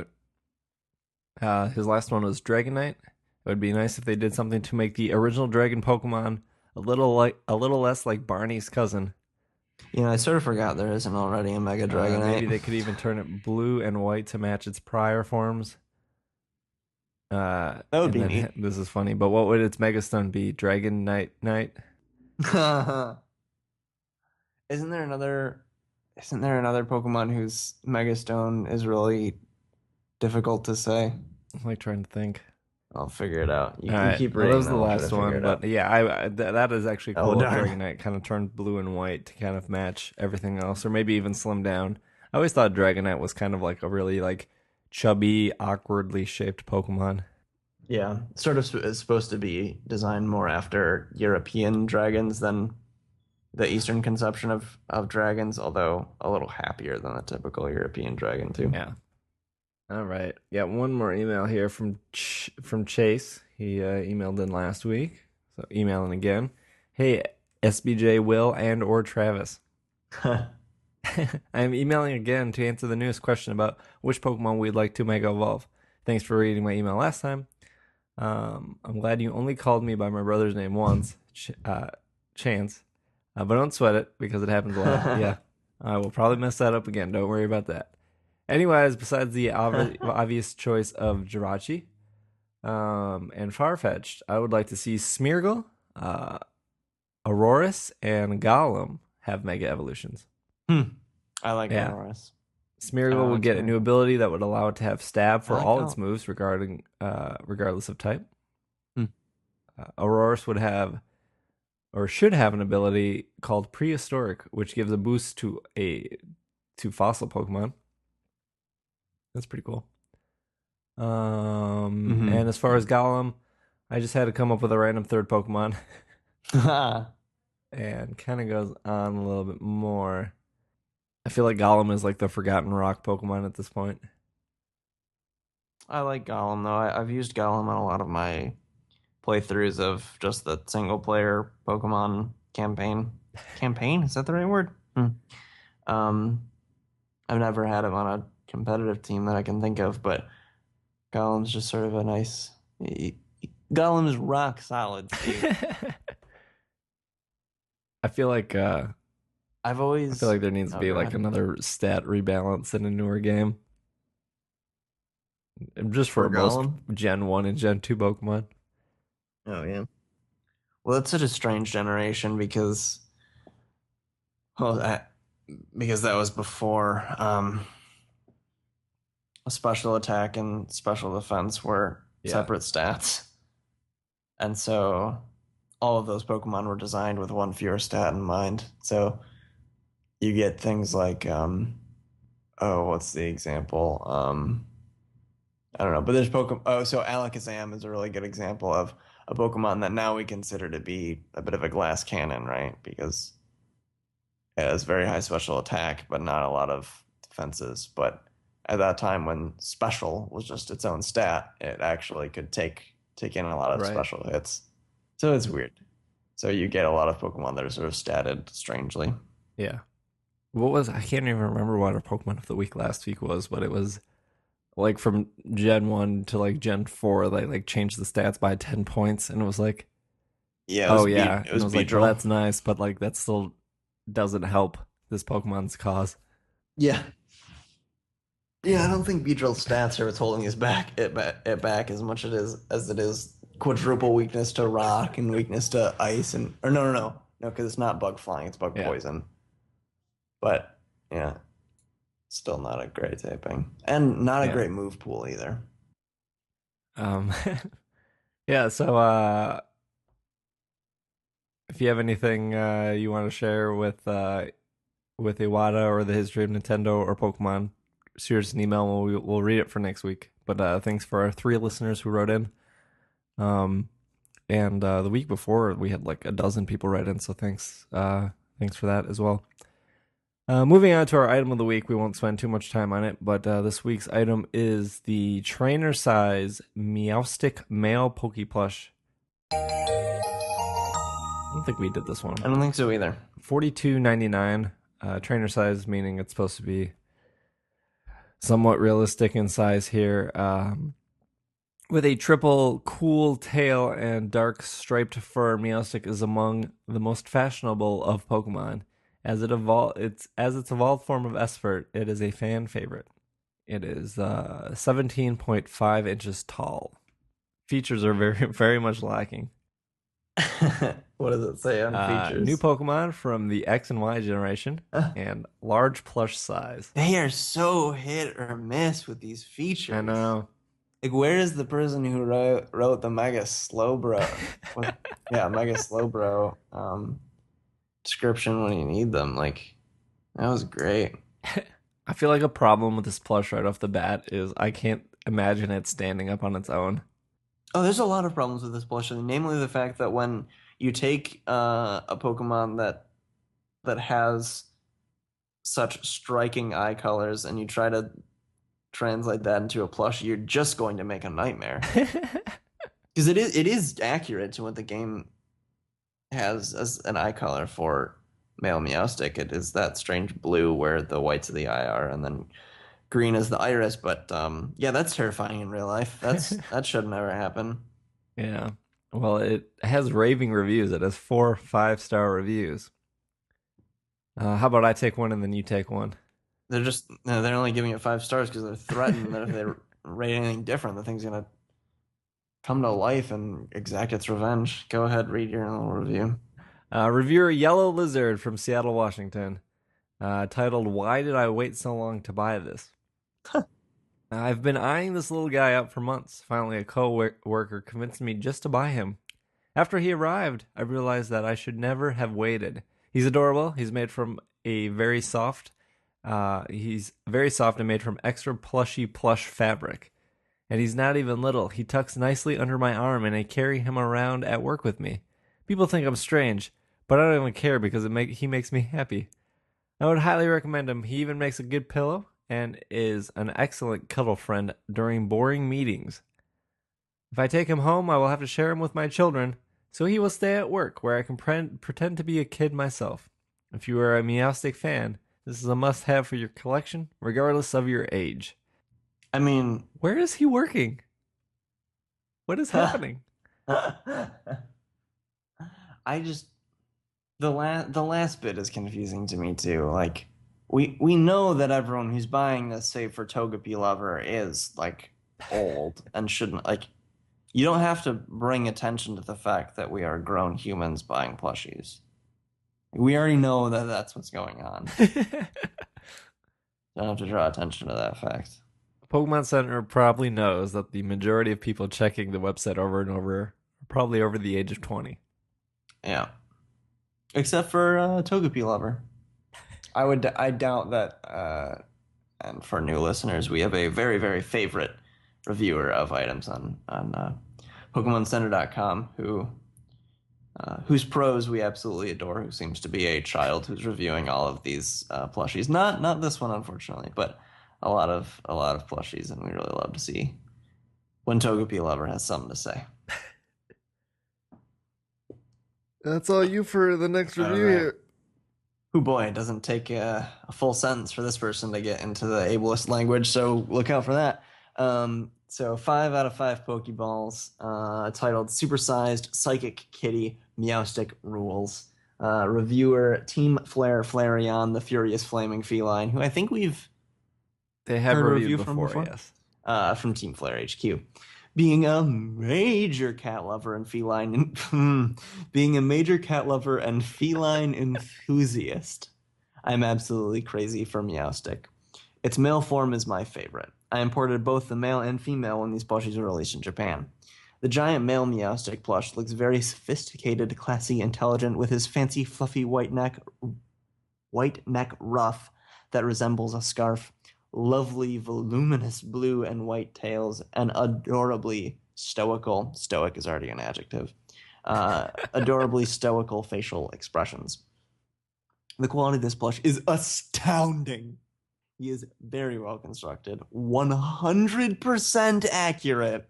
it. His last one was Dragonite. It would be nice if they did something to make the original Dragon Pokemon a little less like Barney's cousin. I sort of forgot there isn't already a Mega Maybe Dragonite. they could even turn it blue and white to match its prior forms. That would And be then neat. this is funny, but what would its Mega Stun be? Dragon Knight Knight? isn't there another isn't there another Pokemon whose Mega Stone is really difficult to say? I'm like trying to think. I'll figure it out. All You right. keep Well, that reading, was then the I'll try to last figure one, it but out. yeah, that is actually Oh cool. If darn. Dragonite kind of turned blue and white to kind of match everything else, or maybe even slim down. I always thought Dragonite was kind of like a really like chubby, awkwardly shaped Pokemon. Yeah, sort of is supposed to be designed more after European dragons than the Eastern conception of dragons, although a little happier than the typical European dragon too. Yeah. All right. Yeah, one more email here from Chase. He emailed in last week, so emailing again. Hey, SBJ, Will, and or Travis. I am emailing again to answer the newest question about which Pokemon we'd like to Mega Evolve. Thanks for reading my email last time. I'm glad you only called me by my brother's name once, Chance. But don't sweat it because it happens a lot. Yeah, I will probably mess that up again. Don't worry about that. Anyways, besides the obvious choice of Jirachi and Farfetch'd, I would like to see Smeargle, Aurorus, and Golem have Mega Evolutions. Hmm. I like Yeah. Aurorus. Smeargle would get a new ability that would allow it to have stab I for like all its Golem. moves regardless of type. Hmm. Aurorus would have or should have an ability called Prehistoric, which gives a boost to fossil Pokemon. That's pretty cool. And as far as Golem, I just had to come up with a random third Pokemon and kind of goes on a little bit more. I feel like Golem is like the forgotten rock Pokemon at this point. I like Golem though. I've used Golem on a lot of my playthroughs of just the single player Pokemon campaign. Campaign? Is that the right word? Um, I've never had him on a competitive team that I can think of, but Golem's just sort of a nice. Golem's rock solid, Steve. I feel like I've I feel always. like there needs to Oh, be go like ahead. another stat rebalance in a newer game, just for For most Golem? Gen 1 and Gen 2 Pokemon. Oh, yeah. Well, it's such a strange generation well, because that was before special attack and special defense were Yeah. separate stats. And so all of those Pokemon were designed with one fewer stat in mind. So you get things like, oh, what's the example? I don't know, but there's Pokemon. Oh, so Alakazam is a really good example of a Pokemon that now we consider to be a bit of a glass cannon, right? Because it has very high special attack, but not a lot of defenses. But at that time, when special was just its own stat, it actually could take in a lot of Right. special hits. So it's weird. So you get a lot of Pokemon that are sort of statted strangely. Yeah. What was I can't even remember what our Pokemon of the week last week was, but it was like from Gen 1 to like Gen 4, they like changed the stats by 10 points and it was like, Yeah, "Oh yeah." it And was I was like, "Well, Beedrill. that's nice, but like that still doesn't help this Pokemon's cause." Yeah, yeah. I don't think Beedrill's stats are what's holding his it back as much as it is quadruple weakness to rock and weakness to ice and or no, because it's not bug flying, it's bug Yeah. poison. But yeah, still not a great typing and not a Yeah. great move pool either. Um yeah, so if you have anything you want to share with Iwata or the history of Nintendo or Pokemon, shoot us an email and we'll read it for next week. But thanks for our 3 listeners who wrote in. Um, and the week before we had like a dozen people write in, so thanks for that as well. Moving on to our item of the week, we won't spend too much time on it, but this week's item is the trainer size Meowstic male Poke Plush. I don't think we did this one. I don't think so either. $42.99. Trainer size meaning it's supposed to be somewhat realistic in size here. With a triple cool tail and dark striped fur, Meowstic is among the most fashionable of Pokemon. As its evolved form of Espert, it is a fan favorite. It is 17.5 inches tall. Features are very very much lacking. What does it say on New features? Pokemon from the X and Y generation and large plush size. They are so hit or miss with these I features. know. Like, where is the person who wrote the Mega Slowbro? Yeah, Mega Slowbro description when you need them. Like, that was great. I feel like a problem with this plush right off the bat is I can't imagine it standing up on its own. Oh, there's a lot of problems with this blush, namely the fact that when you take a Pokemon that has such striking eye colors and you try to translate that into a plush, you're just going to make a nightmare. Because it is accurate to what the game has as an eye color for male Meowstic. It is that strange blue where the whites of the eye are, and then green is the iris. But yeah, that's terrifying in real life. That should never happen. Yeah. Well, it has raving reviews. It has 4 5-star reviews. How about I take one and then you take one? They're only giving it 5 stars because they're threatened that if they rate anything different, the thing's gonna come to life and exact its revenge. Go ahead, read your little review. Reviewer Yellow Lizard from Seattle, Washington, titled "Why Did I Wait So Long to Buy This?" I've been eyeing this little guy up for months. Finally, a co-worker convinced me just to buy him. After he arrived, I realized that I should never have waited. He's adorable. He's very soft and made from extra plushy plush fabric. And he's not even little. He tucks nicely under my arm and I carry him around at work with me. People think I'm strange, but I don't even care because he makes me happy. I would highly recommend him. He even makes a good pillow and is an excellent cuddle friend during boring meetings. If I take him home, I will have to share him with my children, so he will stay at work where I can pretend to be a kid myself. If you are a Meowstic fan, this is a must-have for your collection, regardless of your age. I mean, Where is he working? What is happening? I just the last bit is confusing to me too. Like we know that everyone who's buying this, save for Togepi Lover, is like old and shouldn't like. You don't have to bring attention to the fact that we are grown humans buying plushies. We already know that that's what's going on. Don't have to draw attention to that fact. Pokemon Center probably knows that the majority of people checking the website over and over are probably over the age of 20. Yeah. Except for Togepi Lover. I doubt that and for new listeners, we have a very, very favorite reviewer of items on PokemonCenter.com whose prose we absolutely adore, who seems to be a child who's reviewing all of these plushies. Not this one, unfortunately, but a lot of plushies, and we really love to see when Togepi Lover has something to say. That's all you for the next review here. Oh boy, it doesn't take a full sentence for this person to get into the ableist language, so look out for that. So 5 out of 5 Pokeballs, titled Supersized Psychic Kitty Meowstic Rules. Reviewer Team Flare Flareon, the Furious Flaming Feline, who I think they have heard reviewed a review before, yes. From Team Flare HQ. Being a major cat lover and feline being a major cat lover and feline enthusiast, I'm absolutely crazy for Meowstic. Its male form is my favorite. I imported both the male and female when these plushies were released in Japan. The giant male Meowstic plush looks very sophisticated, classy, intelligent, with his fancy, fluffy white neck ruff that resembles a scarf, lovely, voluminous blue and white tails, and adorably stoical — stoic is already an adjective — adorably stoical facial expressions. The quality of this plush is astounding. He is very well constructed, 100% accurate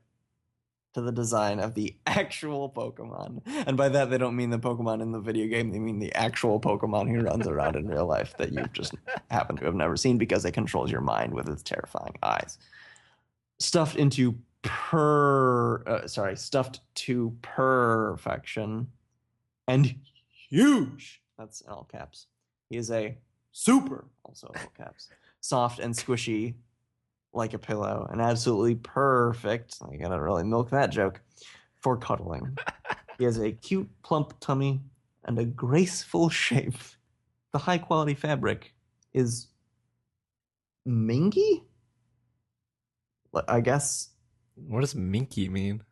to the design of the actual Pokemon. And by that, they don't mean the Pokemon in the video game. They mean the actual Pokemon who runs around in real life that you just happen to have never seen because it controls your mind with its terrifying eyes. Stuffed to perfection and huge. That's in all caps. He is a super, also in all caps, soft and squishy like a pillow, and absolutely perfect — I gotta really milk that joke — for cuddling. He has a cute, plump tummy and a graceful shape. The high-quality fabric is minky? I guess. What does minky mean?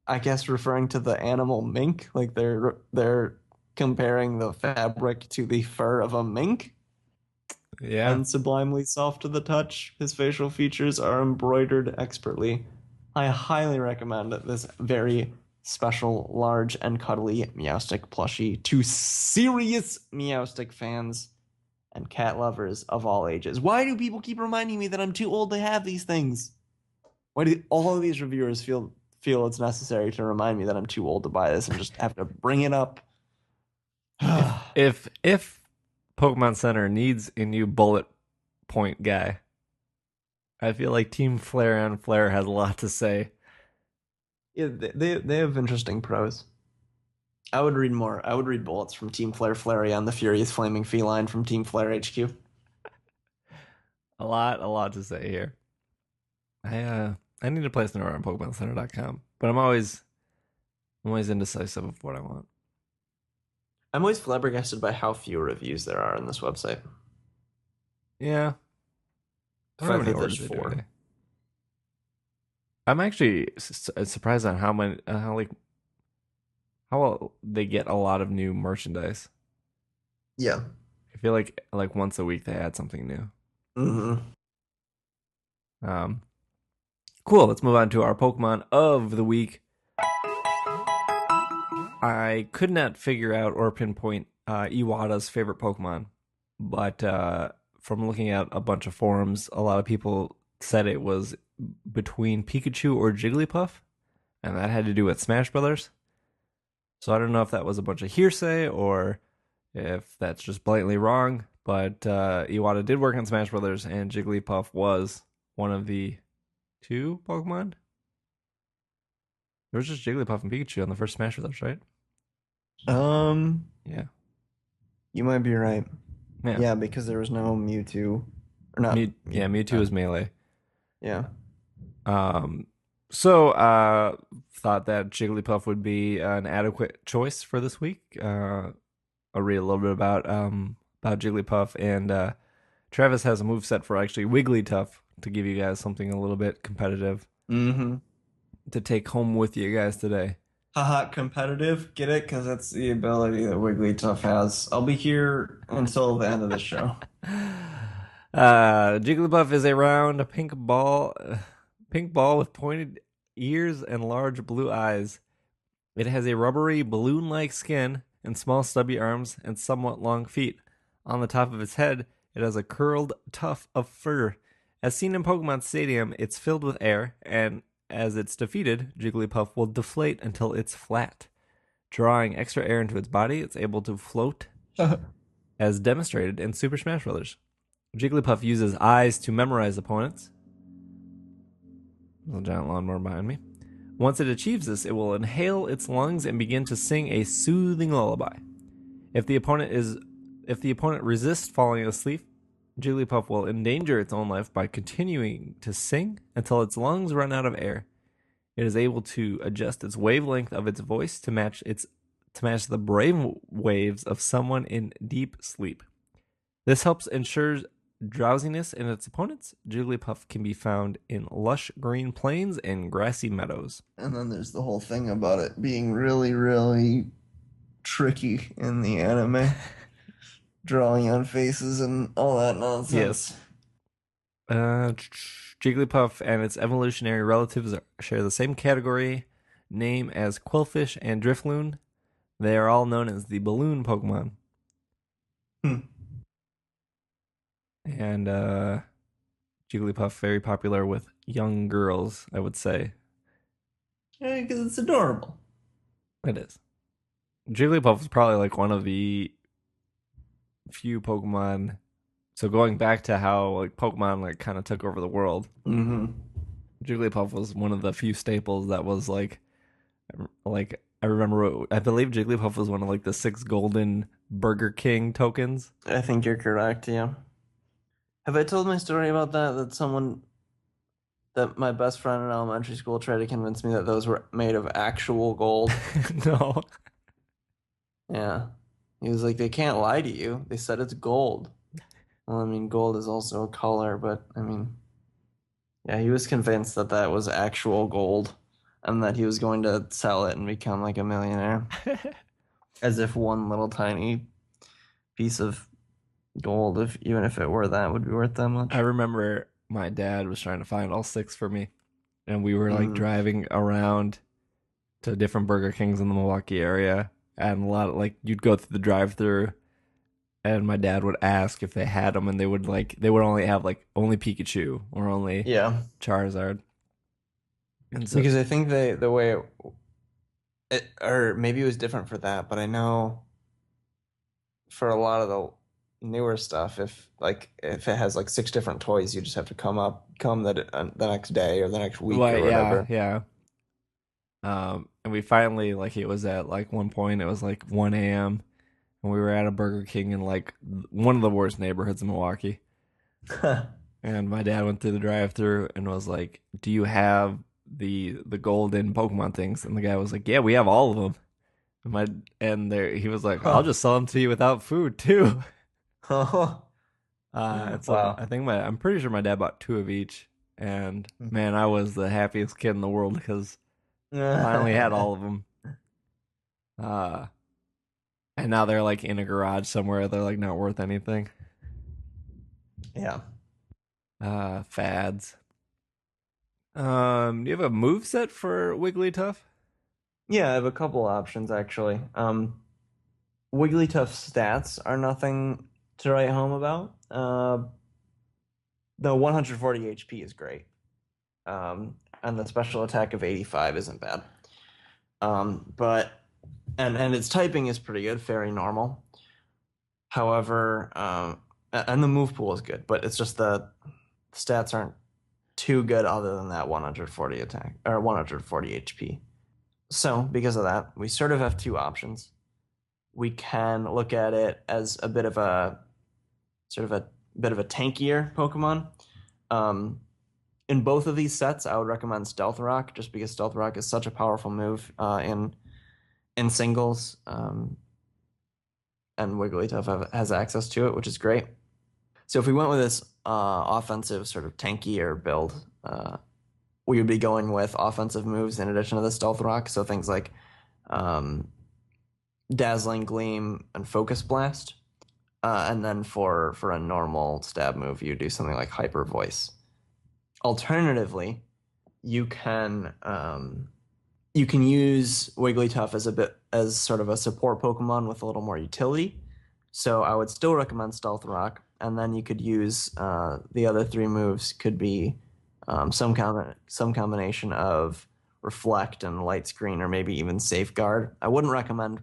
I guess referring to the animal mink, like they're comparing the fabric to the fur of a mink. Yeah. And sublimely soft to the touch. His facial features are embroidered expertly. I highly recommend this very special, large, and cuddly Meowstic plushie to serious Meowstic fans and cat lovers of all ages. Why do people keep reminding me that I'm too old to have these things? Why do all of these reviewers feel it's necessary to remind me that I'm too old to buy this and just have to bring it up? If Pokemon Center needs a new bullet point guy, I feel like Team Flare has a lot to say. Yeah, they have interesting pros. I would read more. I would read bullets from Team Flare Flareon, the Furious Flaming Feline from Team Flare HQ. A lot to say here. I need to place an order on PokemonCenter.com, but I'm always indecisive of what I want. I'm always flabbergasted by how few reviews there are on this website. Yeah. The fact that there's 4. I'm actually surprised on how well they get a lot of new merchandise. Yeah. I feel like once a week they add something new. Mm-hmm. Cool. Let's move on to our Pokemon of the week. I could not figure out or pinpoint Iwata's favorite Pokemon, but from looking at a bunch of forums, a lot of people said it was between Pikachu or Jigglypuff, and that had to do with Smash Brothers. So I don't know if that was a bunch of hearsay or if that's just blatantly wrong. But Iwata did work on Smash Brothers, and Jigglypuff was one of the two Pokemon. There was just Jigglypuff and Pikachu on the first Smash Brothers, right? Yeah. You might be right. Yeah. Yeah, because there was no Mewtwo. Or not. Mewtwo is Melee. Yeah. So thought that Jigglypuff would be an adequate choice for this week. I'll read a little bit about Jigglypuff, and Travis has a move set for actually Wigglytuff to give you guys something a little bit competitive to take home with you guys today. Haha, competitive. Get it? Because that's the ability that Wigglytuff has. I'll be here until the end of the show. Jigglypuff is a round pink ball with pointed ears and large blue eyes. It has a rubbery balloon-like skin and small stubby arms and somewhat long feet. On the top of its head, it has a curled tuft of fur. As seen in Pokemon Stadium, it's filled with air, and as it's defeated, Jigglypuff will deflate until it's flat. Drawing extra air into its body, it's able to float, as demonstrated in Super Smash Bros. Jigglypuff uses eyes to memorize opponents. There's a giant lawnmower behind me. Once it achieves this, it will inhale its lungs and begin to sing a soothing lullaby. If the opponent resists falling asleep, Jigglypuff will endanger its own life by continuing to sing until its lungs run out of air. It is able to adjust its wavelength of its voice to match the brain waves of someone in deep sleep. This helps ensure drowsiness in its opponents. Jigglypuff can be found in lush green plains and grassy meadows. And then there's the whole thing about it being really, really tricky in the anime. Drawing on faces and all that nonsense. Yes. Jigglypuff and its evolutionary relatives share the same category name as Quillfish and Drifloon. They are all known as the balloon Pokemon. And Jigglypuff very popular with young girls, I would say. Yeah, because it's adorable. It is. Jigglypuff is probably like one of the few Pokemon. So going back to how like Pokemon like kind of took over the world, Jigglypuff was one of the few staples that was like I remember. I believe Jigglypuff was one of like the 6 golden Burger King tokens. I think you're correct. Yeah. Have I told my story about that my best friend in elementary school tried to convince me that those were made of actual gold? No. Yeah. He was like, they can't lie to you. They said it's gold. Well, I mean, gold is also a color, but I mean, yeah, he was convinced that that was actual gold and that he was going to sell it and become like a millionaire. As if one little tiny piece of gold, even if it were that, would be worth that much. I remember my dad was trying to find all 6 for me, and we were like driving around to different Burger Kings in the Milwaukee area, and a lot of like you'd go through the drive-through, and my dad would ask if they had them, and they would only have like only Pikachu or only Charizard. And so, because I think the way it, or maybe it was different for that, but I know for a lot of the newer stuff, if it has like 6 different toys, you just have to come the next day or the next week or whatever. Yeah. And we finally it was at like one point it was like 1 a.m. and we were at a Burger King in like one of the worst neighborhoods in Milwaukee. And my dad went through the drive-through and was like, "Do you have the golden Pokemon things?" And the guy was like, "Yeah, we have all of them." He was like, "I'll just sell them to you without food too." Wow. I'm pretty sure my dad bought 2 of each, and man, I was the happiest kid in the world because I finally had all of them. And now they're like in a garage somewhere. They're like not worth anything. Yeah. Fads. Do you have a move set for Wigglytuff? Yeah, I have a couple options actually. Wigglytuff's stats are nothing to write home about. The 140 HP is great. And the special attack of 85 isn't bad. But and its typing is pretty good, fairy normal. However, and the move pool is good, but it's just the stats aren't too good other than that 140 attack or 140 HP. So because of that, we sort of have two options. We can look at it as a bit of a sort of a bit of a tankier Pokemon. Um, in both of these sets, I would recommend Stealth Rock just because Stealth Rock is such a powerful move in singles, and has access to it, which is great. So if we went with this offensive sort of tankier build, we would be going with offensive moves in addition to the Stealth Rock. So things like um, Dazzling Gleam and Focus Blast. And then for a normal stab move, you do something like Hyper Voice. Alternatively, you can use Wigglytuff as sort of a support Pokemon with a little more utility. So I would still recommend Stealth Rock, and then you could use the other three moves could be some combination of Reflect and Light Screen, or maybe even Safeguard. I wouldn't recommend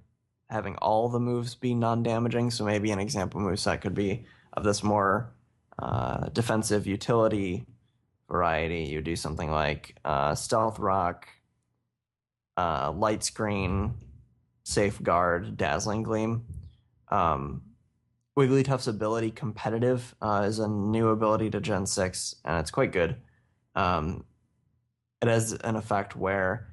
having all the moves be non-damaging, so maybe an example move set could be of this more defensive utility variety. You do something like Stealth Rock, Light Screen, Safeguard, Dazzling Gleam. Wigglytuff's ability Competitive is a new ability to Gen 6, and it's quite good. It has an effect where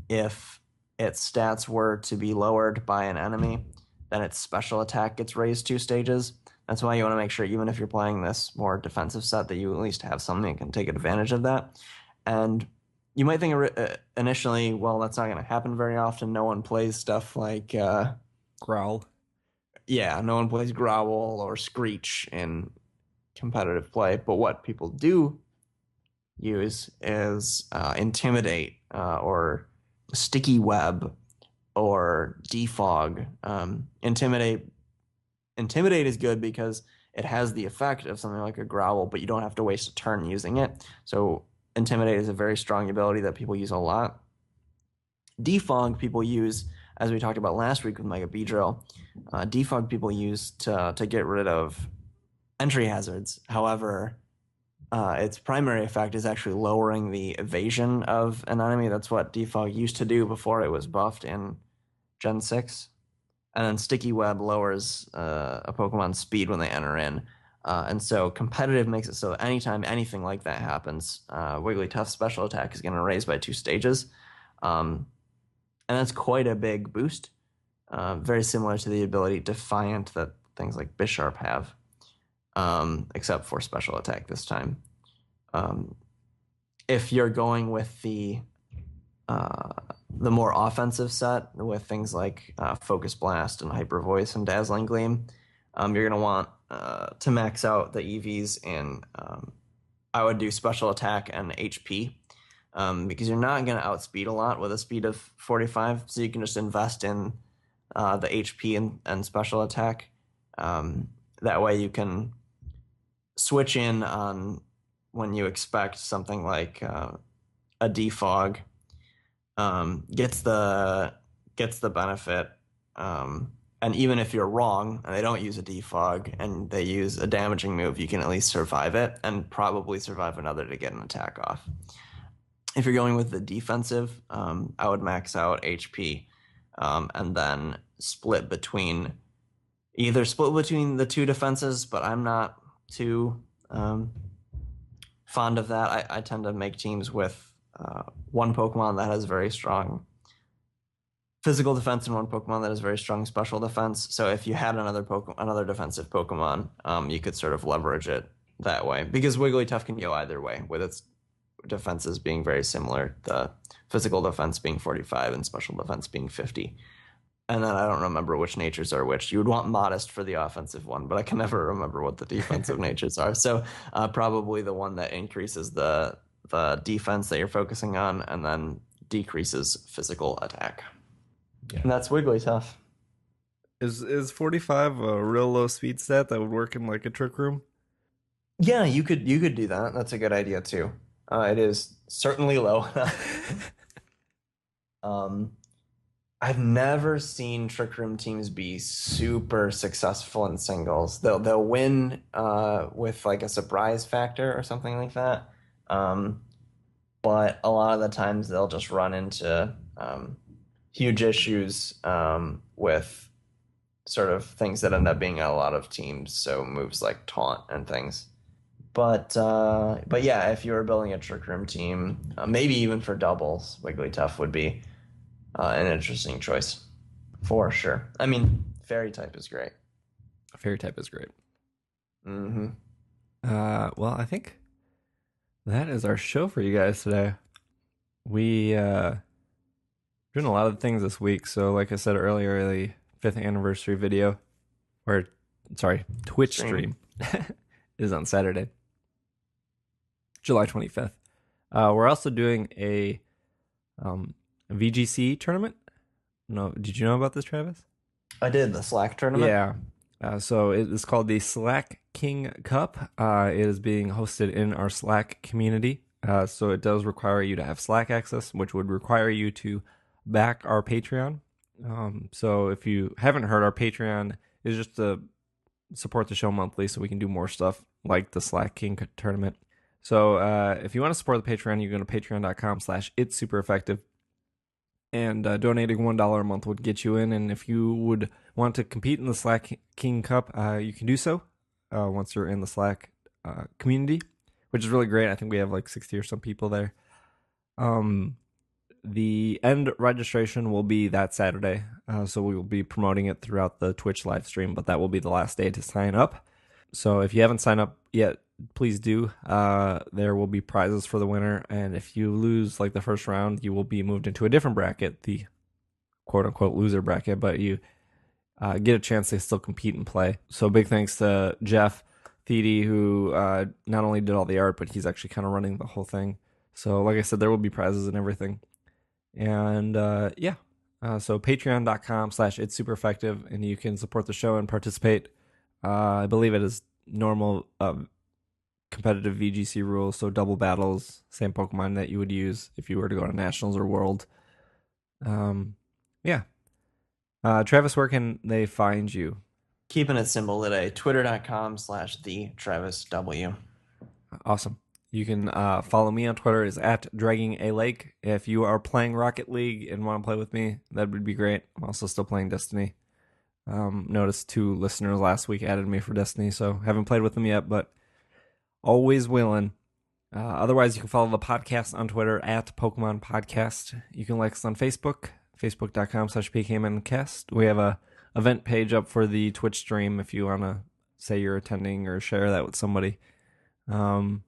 if its stats were to be lowered by an enemy, then its special attack gets raised 2 stages. That's why you want to make sure, even if you're playing this more defensive set, that you at least have something that can take advantage of that. And you might think initially, well, that's not going to happen very often. No one plays stuff like Growl. yeah, no one plays Growl or Screech in competitive play. But what people do use is Intimidate or Sticky Web or Defog. Intimidate is good because it has the effect of something like a Growl, but you don't have to waste a turn using it. So Intimidate is a very strong ability that people use a lot. Defog people use, as we talked about last week with Mega Beedrill, defog people use to get rid of entry hazards. However, its primary effect is actually lowering the evasion of an enemy. That's what defog used to do before it was buffed in Gen 6. And then Sticky Web lowers a Pokemon's speed when they enter in. And so competitive makes it so anytime anything like that happens, Wigglytuff's special attack is going to raise by 2 stages. And that's quite a big boost. Very similar to the ability Defiant that things like Bisharp have, except for special attack this time. If you're going with the more offensive set with things like Focus Blast and Hyper Voice and Dazzling Gleam, you're going to want to max out the EVs in, I would do special attack and HP. Because you're not going to outspeed a lot with a speed of 45, so you can just invest in the HP and special attack. That way you can switch in on when you expect something like a defog gets the benefit. And even if you're wrong and they don't use a defog and they use a damaging move, you can at least survive it and probably survive another to get an attack off. If you're going with the defensive, I would max out HP and then split between the two defenses, but I'm not too fond of that. I tend to make teams with one Pokemon that has very strong physical defense and one Pokemon that has very strong special defense. So if you had another defensive Pokemon, you could sort of leverage it that way, because Wigglytuff can go either way with its defenses being very similar, the physical defense being 45 and special defense being 50. And then I don't remember which natures are which. You would want Modest for the offensive one, but I can never remember what the defensive natures are. So probably the one that increases the defense that you're focusing on and then decreases physical attack. Yeah. And that's Wigglytuff. Is 45 a real low speed stat that would work in like a trick room? Yeah, you could do that. That's a good idea too. It is certainly low enough. Um, I've never seen Trick Room teams be super successful in singles. They'll win with like a surprise factor or something like that. Um, but a lot of the times they'll just run into huge issues with sort of things that end up being a lot of teams. So moves like taunt and things. But yeah, if you were building a Trick Room team, maybe even for doubles, Wigglytuff would be an interesting choice for sure. I mean, Fairy type is great. Fairy type is great. Hmm. Well, I think that is our show for you guys today. We doing a lot of things this week. So, like I said earlier, the 5th anniversary video, or sorry, Twitch stream is on Saturday, July 25th. We're also doing a VGC tournament. No, did you know about this, Travis? I did the Slack tournament. Yeah. So it is called the Slack King Cup. It is being hosted in our Slack community. So it does require you to have Slack access, which would require you to back our Patreon. So if you haven't heard, our Patreon is just to support the show monthly so we can do more stuff like the Slack King tournament. So if you want to support the Patreon, you go to patreon.com/it's super effective. And donating $1 a month would get you in. And if you would want to compete in the Slack King Cup, you can do so once you're in the Slack community, which is really great. I think we have like 60 or some people there. The end registration will be that Saturday, so we will be promoting it throughout the Twitch live stream, but that will be the last day to sign up. So if you haven't signed up yet, please do. There will be prizes for the winner, and if you lose like the first round, you will be moved into a different bracket, the quote-unquote loser bracket, but you get a chance to still compete and play. So big thanks to Jeff Thede, who not only did all the art, but he's actually kind of running the whole thing. So like I said, there will be prizes and everything. And yeah, so patreon.com/it's super effective, and you can support the show and participate. I believe it is normal competitive VGC rules, so double battles, same Pokemon that you would use if you were to go to Nationals or World. Yeah. Travis, where can they find you? Keeping it simple today. Twitter.com/the_TravisW. Awesome. You can follow me on Twitter is @DraggingALake. If you are playing Rocket League and want to play with me, that would be great. I'm also still playing Destiny. Noticed 2 listeners last week added me for Destiny, so haven't played with them yet, but always willing. Otherwise, you can follow the podcast on Twitter @Pokemon Podcast. You can like us on Facebook, facebook.com/PKMNcast. We have a event page up for the Twitch stream if you want to say you're attending or share that with somebody. I'm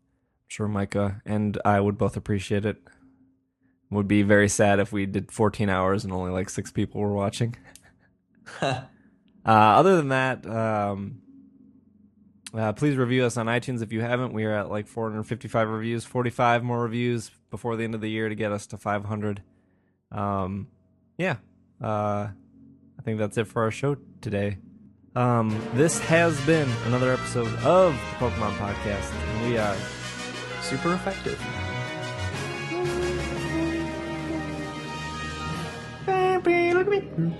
sure Micah and I would both appreciate it. Would be very sad if we did 14 hours and only like 6 people were watching. Other than that, please review us on iTunes if you haven't. We are at like 455 reviews, 45 more reviews before the end of the year to get us to 500. Yeah, I think that's it for our show today. This has been another episode of the Pokemon Podcast, and we are super effective. Look at me.